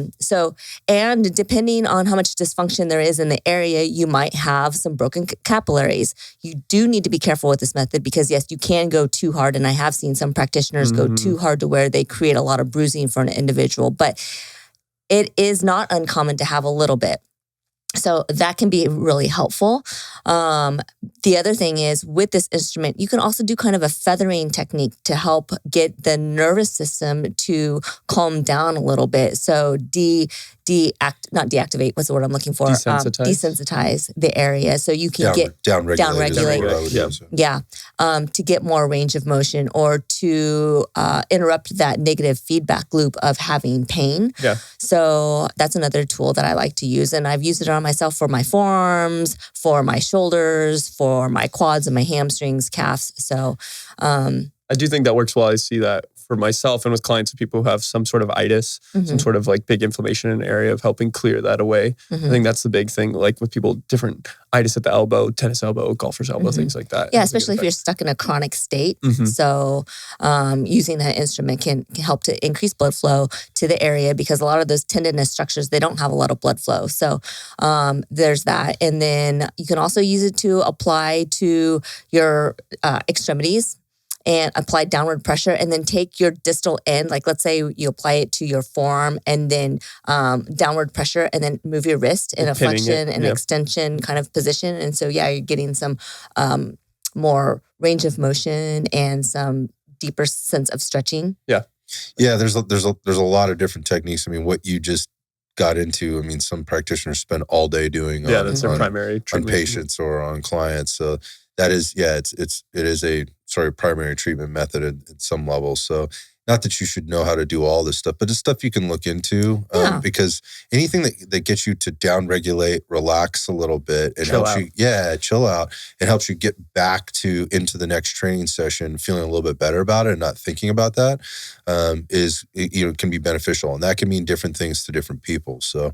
And depending on how much dysfunction there is in the area, you might have some broken capillaries. You do need to be careful with this method because yes, you can go too hard. And I have seen some practitioners go too hard to where they create a lot of bruising for an individual, but it is not uncommon to have a little bit. So that can be really helpful. The other thing is with this instrument, you can also do kind of a feathering technique to help get the nervous system to calm down a little bit. So not deactivate, what's the word I'm looking for? Desensitize the area so you can downregulate. To get more range of motion or to interrupt that negative feedback loop of having pain. Yeah. So that's another tool that I like to use. And I've used it on myself for my forearms, for my shoulders, for my quads and my hamstrings, calves. So I do think that works well. I see that for myself and with clients of people who have some sort of itis, some sort of like big inflammation in an area, of helping clear that away. I think that's the big thing, like with people, different itis at the elbow, tennis elbow, golfer's elbow, things like that. Yeah, especially if you're stuck in a chronic state. So using that instrument can help to increase blood flow to the area because a lot of those tendinous structures, they don't have a lot of blood flow. So there's that. And then you can also use it to apply to your extremities and apply downward pressure, and then take your distal end, like let's say you apply it to your forearm and then downward pressure and then move your wrist in a flexion and extension kind of position. And so, you're getting some more range of motion and some deeper sense of stretching. Yeah, there's a lot of different techniques. I mean, what you just got into, I mean, some practitioners spend all day doing that's their primary treatment on patients or on clients. So that is, it is a primary treatment method at some level. So not that you should know how to do all this stuff, but it's stuff you can look into because anything that gets you to downregulate, relax a little bit, and helps you, chill out, it helps you get back into the next training session feeling a little bit better about it and not thinking about that can be beneficial. And that can mean different things to different people. So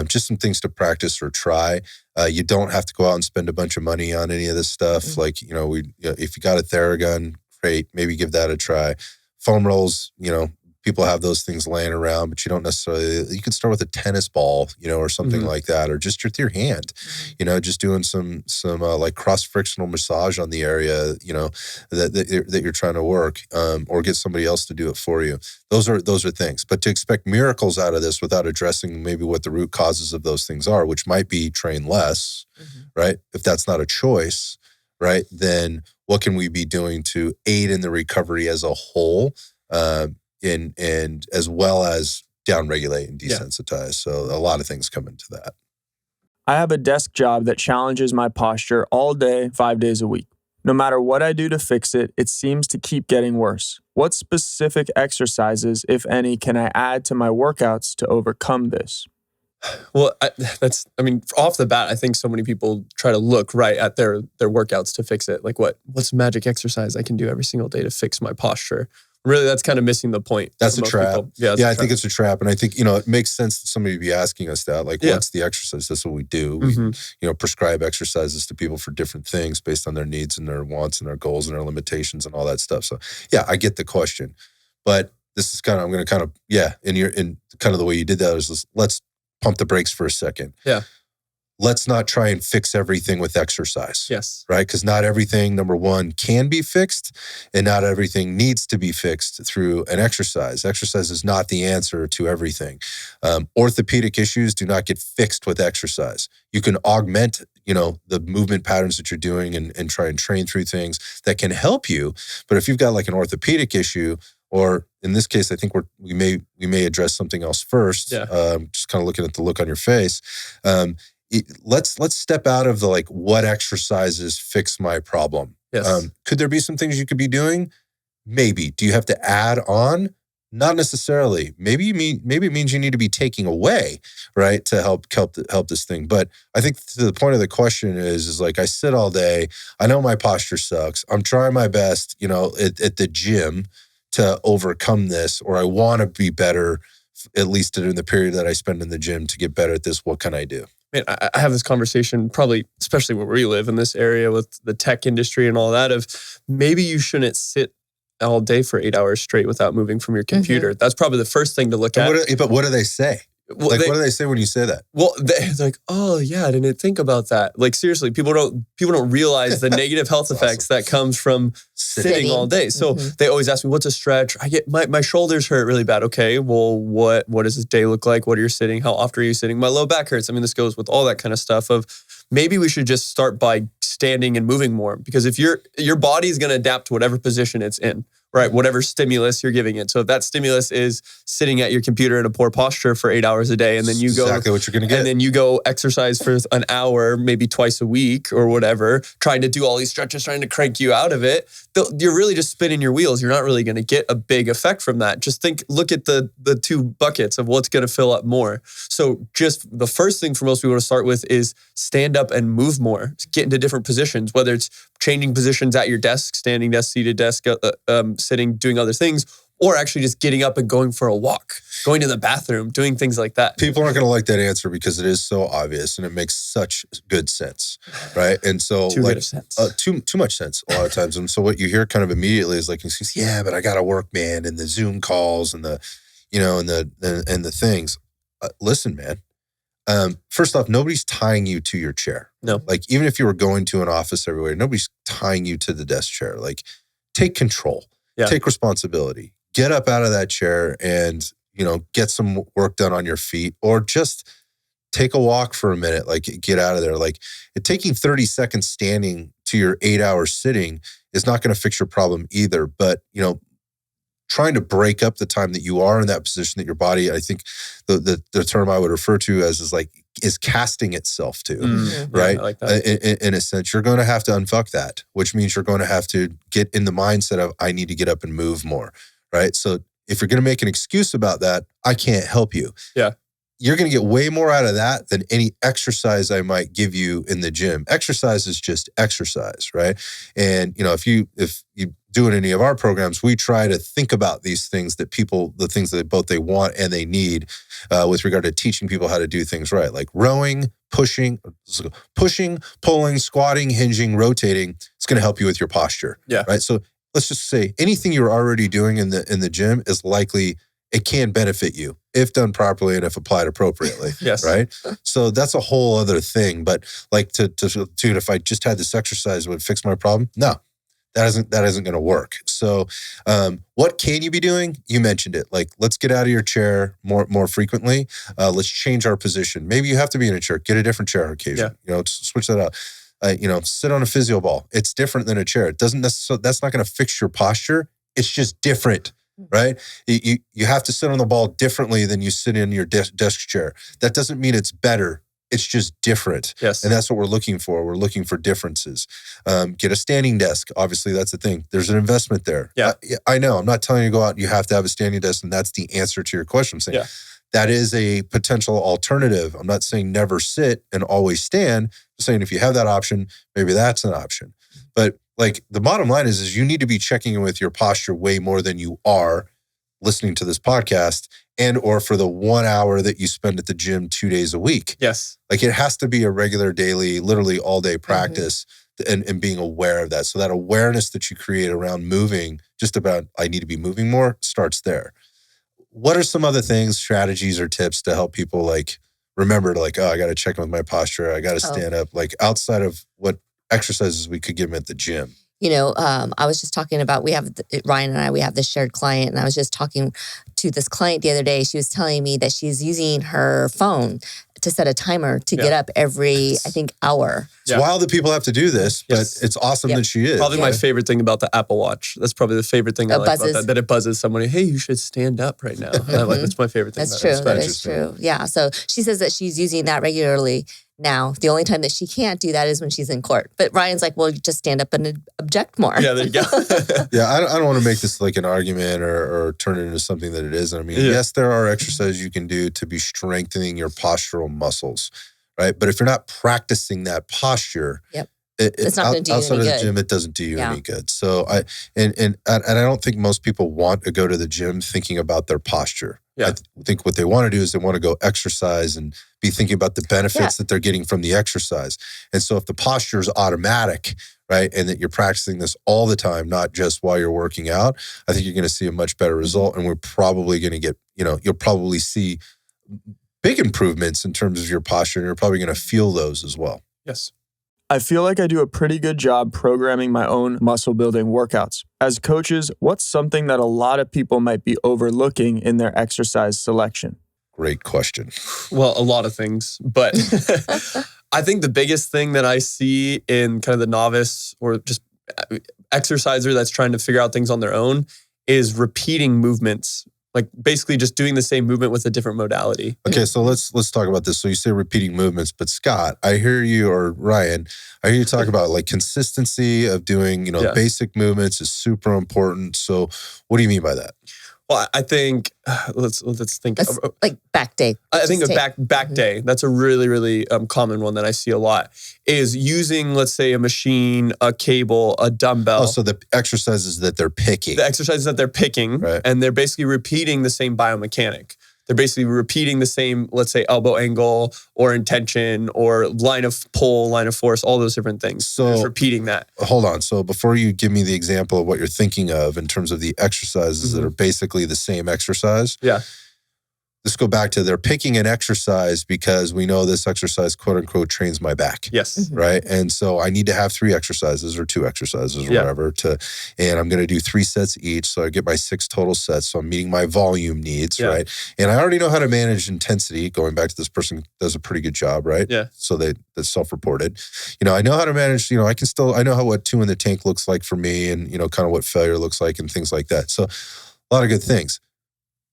just some things to practice or try. You don't have to go out and spend a bunch of money on any of this stuff. Like, if you got a Theragun, great, maybe give that a try. Foam rolls, people have those things laying around, but you don't necessarily, you can start with a tennis ball, or something like that, or just with your hand, just doing some like cross-frictional massage on the area, that you're trying to work, or get somebody else to do it for you. Those are things. But to expect miracles out of this without addressing maybe what the root causes of those things are, which might be train less, right? If that's not a choice, right? Then what can we be doing to aid in the recovery as a whole? And as well as downregulate and desensitize. So a lot of things come into that. I have a desk job that challenges my posture all day, 5 days a week. No matter what I do to fix it, it seems to keep getting worse. What specific exercises, if any, can I add to my workouts to overcome this? Well, off the bat, I think so many people try to look right at their workouts to fix it. Like what's magic exercise I can do every single day to fix my posture? Really, that's kind of missing the point. That's a trap. I think it's a trap. And I think, it makes sense that somebody would be asking us that. Like, what's the exercise? That's what we do. We, prescribe exercises to people for different things based on their needs and their wants and their goals and their limitations and all that stuff. So, I get the question. But this is in kind of the way you did that is let's pump the brakes for a second. Yeah. let's not try and fix everything with exercise. Yes. Right? Because not everything, number one, can be fixed, and not everything needs to be fixed through an exercise. Exercise is not the answer to everything. Orthopedic issues do not get fixed with exercise. You can augment, the movement patterns that you're doing and try and train through things that can help you. But if you've got like an orthopedic issue, or in this case, I think we may address something else first. Yeah. Just kind of looking at the look on your face. Let's step out of the like, what exercises fix my problem? Yes. Could there be some things you could be doing? Maybe. Do you have to add on? Not necessarily. Maybe it means you need to be taking away, right, to help this thing. But I think to the point of the question is like, I sit all day. I know my posture sucks. I'm trying my best, at the gym to overcome this, or I want to be better, at least in the period that I spend in the gym to get better at this. What can I do? Man, I have this conversation probably, especially where we live in this area with the tech industry and all that, of maybe you shouldn't sit all day for 8 hours straight without moving from your computer. That's probably the first thing to look at. But what do they say? Well, what do they say when you say that? Well, it's like, oh yeah, I didn't think about that. Like seriously, people don't realize the negative health effects that comes from sitting all day. So they always ask me, what's a stretch? I get my shoulders hurt really bad. Okay, well, what does this day look like? What are you sitting? How often are you sitting? My low back hurts. I mean, this goes with all that kind of stuff of maybe we should just start by standing and moving more, because if your body is going to adapt to whatever position it's in, right? Whatever stimulus you're giving it. So if that stimulus is sitting at your computer in a poor posture for 8 hours a day, and then you go exactly what you're going to get, and then you go exercise for an hour, maybe twice a week or whatever, trying to do all these stretches, trying to crank you out of it, you're really just spinning your wheels. You're not really going to get a big effect from that. Just look at the two buckets of what's going to fill up more. So just the first thing for most people to start with is stand up and move more. Get into different positions, whether it's changing positions at your desk, standing desk, seated desk, sitting, doing other things, or actually just getting up and going for a walk, going to the bathroom, doing things like that. People aren't going to like that answer because it is so obvious and it makes such good sense, right? And so Too good of sense. Too much sense a lot of times. And so what you hear kind of immediately is like, yeah, but I got to work, man, and the Zoom calls and the, and the things. Listen, man. First off, nobody's tying you to your chair. No. Like, even if you were going to an office everywhere, nobody's tying you to the desk chair. Like, take control, take responsibility, get up out of that chair and, get some work done on your feet, or just take a walk for a minute, like get out of there. Like, taking 30 seconds standing to your 8 hours sitting is not going to fix your problem either. But, trying to break up the time that you are in that position that your body, I think the term I would refer to as is casting itself to, right? Yeah, I like that. In a sense, you're going to have to unfuck that, which means you're going to have to get in the mindset of, I need to get up and move more, right? So if you're going to make an excuse about that, I can't help you. Yeah. You're going to get way more out of that than any exercise I might give you in the gym. Exercise is just exercise, right? And, if you do in any of our programs, we try to think about these things the things that both they want and they need with regard to teaching people how to do things right. Like rowing, pushing, pulling, squatting, hinging, rotating. It's going to help you with your posture. Yeah. Right. So let's just say anything you're already doing in the gym is likely, it can benefit you if done properly and if applied appropriately. Yes. Right. So that's a whole other thing. But like if I just had this exercise, it would fix my problem. No. That isn't going to work. So what can you be doing? You mentioned it. Like, let's get out of your chair more frequently. Let's change our position. Maybe you have to be in a chair. Get a different chair occasion. Switch that out. Sit on a physio ball. It's different than a chair. It doesn't necessarily, that's not going to fix your posture. It's just different, right? You have to sit on the ball differently than you sit in your desk chair. That doesn't mean it's better. It's just different. Yes. And that's what we're looking for. We're looking for differences. Get a standing desk. Obviously, that's the thing. There's an investment there. Yeah. I know. I'm not telling you to go out and you have to have a standing desk and that's the answer to your question. I'm saying that is a potential alternative. I'm not saying never sit and always stand. I'm saying if you have that option, maybe that's an option. But like the bottom line is you need to be checking in with your posture way more than you are listening to this podcast and or for the 1 hour that you spend at the gym 2 days a week. Yes. Like it has to be a regular daily, literally all day practice and being aware of that. So that awareness that you create around moving, just about I need to be moving more, starts there. What are some other things, strategies or tips to help people like remember to like, oh, I got to check in with my posture. I got to stand up. Like outside of what exercises we could give them at the gym. I was just talking about, Ryan and I, we have this shared client, and I was just talking to this client the other day. She was telling me that she's using her phone to set a timer to get up every, I think, hour. It's wild that people have to do this, but it's awesome that she is. Probably my favorite thing about the Apple Watch. That's probably the favorite thing I like about that it buzzes somebody. Hey, you should stand up right now. That's my favorite thing. That's true. That is true. Yeah. So she says that she's using that regularly now. The only time that she can't do that is when she's in court. But Ryan's like, well, just stand up and object more. Yeah, there you go. I don't want to make this like an argument or turn it into something that it isn't. I mean, yes, there are exercises you can do to be strengthening your postural muscles, right? But if you're not practicing that posture, it's not going to do you any good. Outside of the gym, it doesn't do you any good. So I don't think most people want to go to the gym thinking about their posture. Yeah. I think what they want to do is they want to go exercise and be thinking about the benefits that they're getting from the exercise. And so if the posture is automatic, right, and that you're practicing this all the time, not just while you're working out, I think you're going to see a much better result. And we're probably going to get, you'll probably see big improvements in terms of your posture, and you're probably going to feel those as well. Yes. I feel like I do a pretty good job programming my own muscle building workouts. As coaches, what's something that a lot of people might be overlooking in their exercise selection? Great question. Well, a lot of things, but I think the biggest thing that I see in kind of the novice or just exerciser that's trying to figure out things on their own is repeating movements. Like basically just doing the same movement with a different modality. Okay, so let's talk about this. So you say repeating movements, but Scott, I hear you, or Ryan, I hear you talk about like consistency of doing, basic movements is super important. So what do you mean by that? Well, I think let's think. That's like back day. I think a back day. That's a really, really common one that I see a lot. Is using, let's say, a machine, a cable, a dumbbell. Oh, so the exercises that they're picking. The exercises that they're picking, right. And they're basically repeating the same biomechanic. They're basically repeating the same, let's say, elbow angle or intention or line of pull, line of force, all those different things. So just repeating that. Hold on. So before you give me the example of what you're thinking of in terms of the exercises that are basically the same exercise. Yeah. Let's go back to they're picking an exercise because we know this exercise, quote unquote, trains my back. Yes. Right. And so I need to have 3 exercises or 2 exercises or whatever and I'm going to do 3 sets each. So I get my 6 total sets. So I'm meeting my volume needs. Yeah. Right. And I already know how to manage intensity. Going back to this person does a pretty good job. Right. Yeah. So that's self-reported. I know how to manage, I know what 2 in the tank looks like for me and, kind of what failure looks like and things like that. So a lot of good things.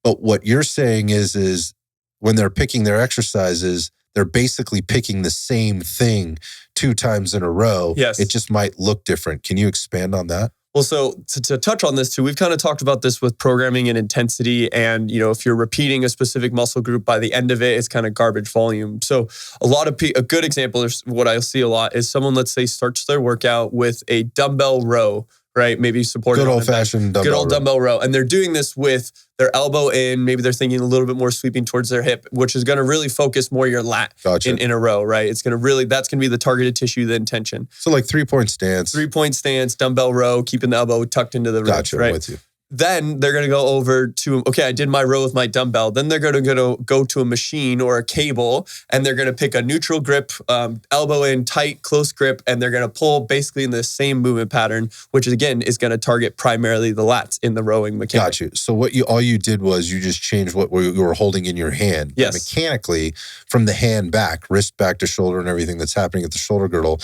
But what you're saying is when they're picking their exercises, they're basically picking the same thing 2 times in a row. Yes. It just might look different. Can you expand on that? Well, so to touch on this too, we've kind of talked about this with programming and intensity. And, if you're repeating a specific muscle group, by the end of it, it's kind of garbage volume. So a good example is what I see a lot is someone, let's say, starts their workout with a dumbbell row, right? Maybe supported. Good old-fashioned dumbbell row. Good old dumbbell row. And they're doing this with their elbow in. Maybe they're thinking a little bit more sweeping towards their hip, which is going to really focus more your lat in a row, right? It's going to that's going to be the targeted tissue, the intention. So like 3-point stance. 3-point stance, dumbbell row, keeping the elbow tucked into the ribs, right? I'm with you. Then they're going to go over to, I did my row with my dumbbell. Then they're going to go to a machine or a cable, and they're going to pick a neutral grip, elbow in, tight, close grip, and they're going to pull basically in the same movement pattern, which again is going to target primarily the lats in the rowing mechanic. Got you. So all you did was you just changed what you were holding in your hand. Yes. Mechanically, from the hand back, wrist back to shoulder and everything that's happening at the shoulder girdle,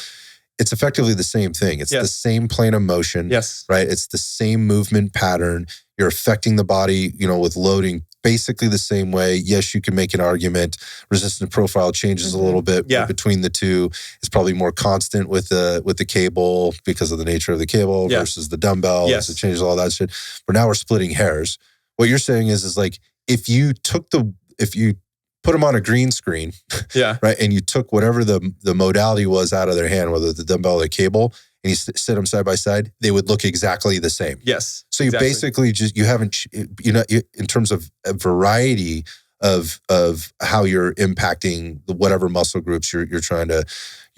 it's effectively the same thing. It's the same plane of motion, right? It's the same movement pattern. You're affecting the body, with loading basically the same way. Yes, you can make an argument. Resistance profile changes a little bit between the two. It's probably more constant with the cable because of the nature of the cable versus the dumbbell. Yes. It changes all that shit. But now we're splitting hairs. What you're saying is like if you put them on a green screen, right, and you took whatever the modality was out of their hand, whether the dumbbell or the cable, and you sit them side by side, they would look exactly the same. Yes. So you basically in terms of a variety of how you're impacting whatever muscle groups you're trying to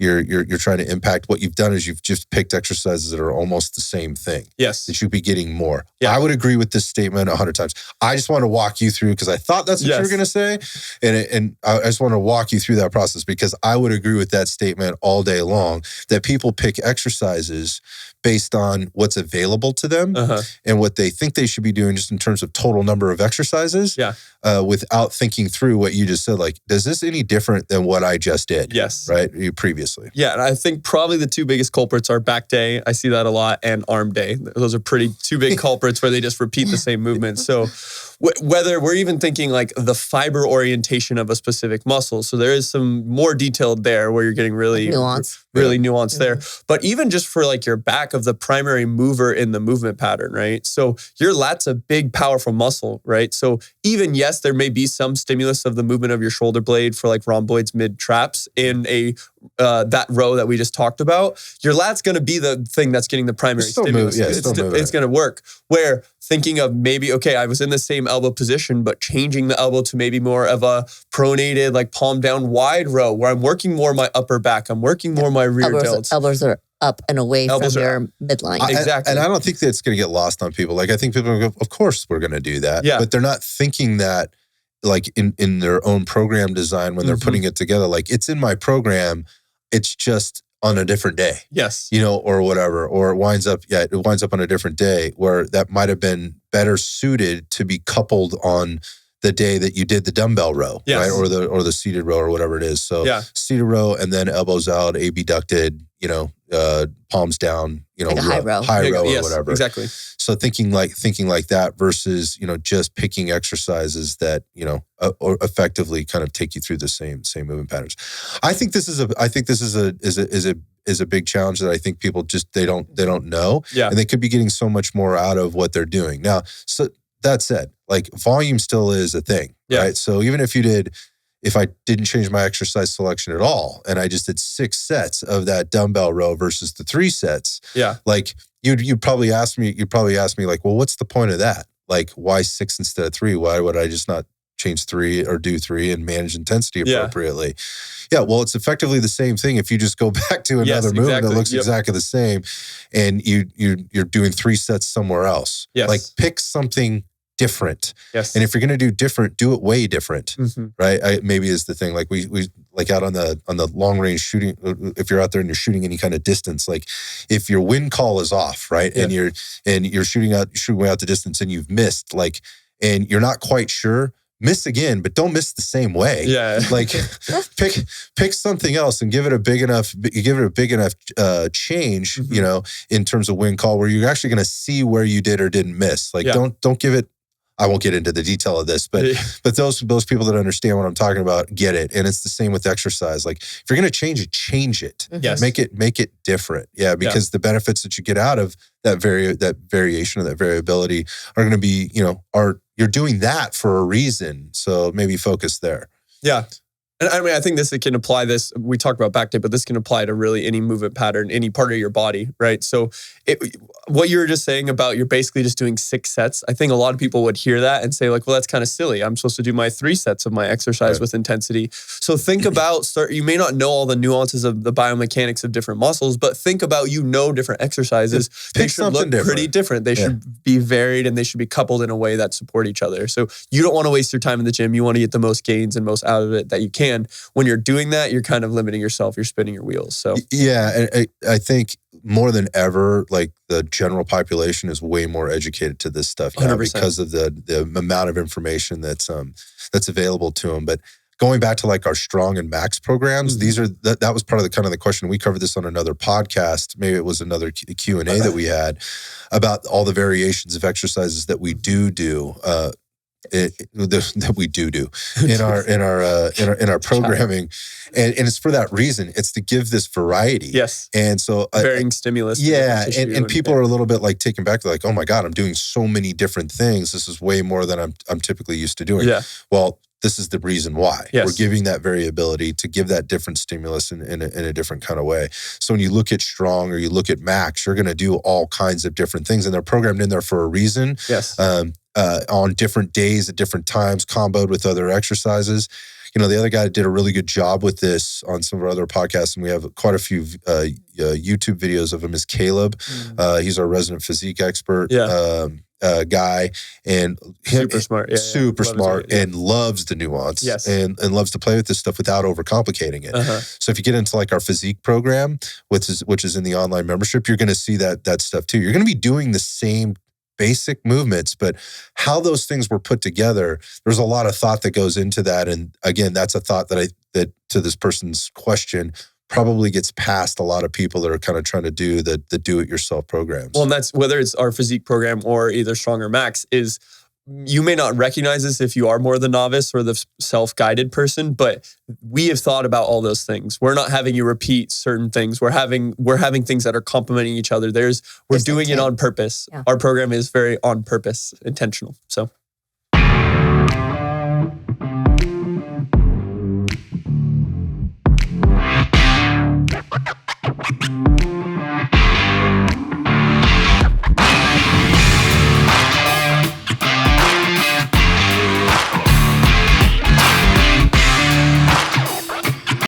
you're trying to impact. What you've done is you've just picked exercises that are almost the same thing. Yes. That you'd be getting more. Yeah. I would agree with this statement 100 times. I just want to walk you through, because I thought that's what you were going to say. And I just want to walk you through that process, because I would agree with that statement all day long, that people pick exercises based on what's available to them and what they think they should be doing just in terms of total number of exercises without thinking through what you just said. Like, is this any different than what I just did? Yes. Right? Previously. Yeah. And I think probably the two biggest culprits are back day. I see that a lot. And arm day. Those are two big culprits where they just repeat the same movement. So whether we're even thinking like the fiber orientation of a specific muscle. So there is some more detailed there where you're getting really nuanced there. But even just for like your back of the primary mover in the movement pattern, right? So your lat's a big, powerful muscle, right? So even, yes, there may be some stimulus of the movement of your shoulder blade for like rhomboids mid traps in that row that we just talked about. Your lat's going to be the thing that's getting the primary stimulus. It's going to work. Where thinking of maybe, okay, I was in the same elbow position, but changing the elbow to maybe more of a pronated, like palm down wide row, where I'm working more my upper back, I'm working more my rear delts. Elbows are up and away from your midline. Exactly. And I don't think that's going to get lost on people. Like, I think people are going to go, of course we're going to do that. Yeah. But they're not thinking that like in their own program design when they're putting it together. Like, it's in my program, it's just on a different day. Yes. Or whatever. Or it winds up on a different day, where that might have been better suited to be coupled on the day that you did the dumbbell row, right? Or the seated row or whatever it is. So seated row and then elbows out, abducted, palms down, like a high row or whatever. Exactly. So thinking like that versus, just picking exercises that, or effectively kind of take you through the same movement patterns. I think this is a big challenge that I think people just, they don't know. Yeah. And they could be getting so much more out of what they're doing. Now, so that said, like, volume still is a thing, right? So even if I didn't change my exercise selection at all, and I just did 6 sets of that dumbbell row versus the 3 sets, like you'd probably ask me like, well, what's the point of that? Like, why 6 instead of 3? Why would I just not change 3 or do 3 and manage intensity appropriately? Yeah, well, it's effectively the same thing if you just go back to another movement that looks exactly the same, and you're doing 3 sets somewhere else. Yes. Like, pick something different. Yes. And if you're going to do different, do it way different. Right? Maybe is the thing. Like, we like out on the long range shooting, if you're out there and you're shooting any kind of distance, like if your wind call is off, right? And you're shooting way out the distance and you've missed, like, and you're not quite sure, miss again, but don't miss the same way. Yeah. Like, pick something else and give it a big enough change, in terms of wind call, where you're actually going to see where you did or didn't miss. Like, don't give it. I won't get into the detail of this, but those people that understand what I'm talking about get it. And it's the same with exercise. Like, if you're going to change it. Yes. Make it different. Yeah, because the benefits that you get out of that variation or that variability are going to be, you're doing that for a reason. So maybe focus there. Yeah. And I mean, I think can apply this. We talked about back day, but this can apply to really any movement pattern, any part of your body, right? So what you were just saying about you're basically just doing 6 sets, I think a lot of people would hear that and say like, well, that's kind of silly. I'm supposed to do my 3 sets of my exercise with intensity. So think about, you may not know all the nuances of the biomechanics of different muscles, but think about, different exercises. They should look pretty different. They should be varied and they should be coupled in a way that support each other. So you don't want to waste your time in the gym. You want to get the most gains and most out of it that you can. When you're doing that, you're kind of limiting yourself. You're spinning your wheels. So yeah, I think more than ever, like, the general population is way more educated to this stuff now 100%. because of the amount of information that's available to them. But going back to like our strong and max programs, these are that was part of the question. We covered this on another podcast. Maybe it was another Q&A that we had about all the variations of exercises that we do. That we do in our programming, and it's for that reason. It's to give this variety. Yes. And so varying stimulus. Yeah, and people are a little bit like taken back. They're like, oh my God, I'm doing so many different things. This is way more than I'm typically used to doing. Yeah. Well, this is the reason why. Yes. We're giving that variability to give that different stimulus in a different kind of way. So when you look at strong or you look at max, you're going to do all kinds of different things, and they're programmed in there for a reason. Yes. On different days at different times, comboed with other exercises. the other guy did a really good job with this on some of our other podcasts, and we have quite a few YouTube videos of him, is Caleb. He's our resident physique expert. Guy, and super smart, super smart, and loves the nuance, and loves to play with this stuff without overcomplicating it. So if you get into like our physique program, which is in the online membership, you're going to see that stuff too. You're going to be doing the same basic movements, but how those things were put together, there's a lot of thought that goes into that. And again, that's a thought that to this person's question probably gets past a lot of people that are kind of trying to do the do-it-yourself programs. Well, and that's whether it's our physique program or either Strong or Max, is you may not recognize this if you are more the novice or the self-guided person, but we have thought about all those things. We're not having you repeat certain things. We're having things that are complementing each other. We're doing it on purpose. Yeah. Our program is very on purpose, intentional. So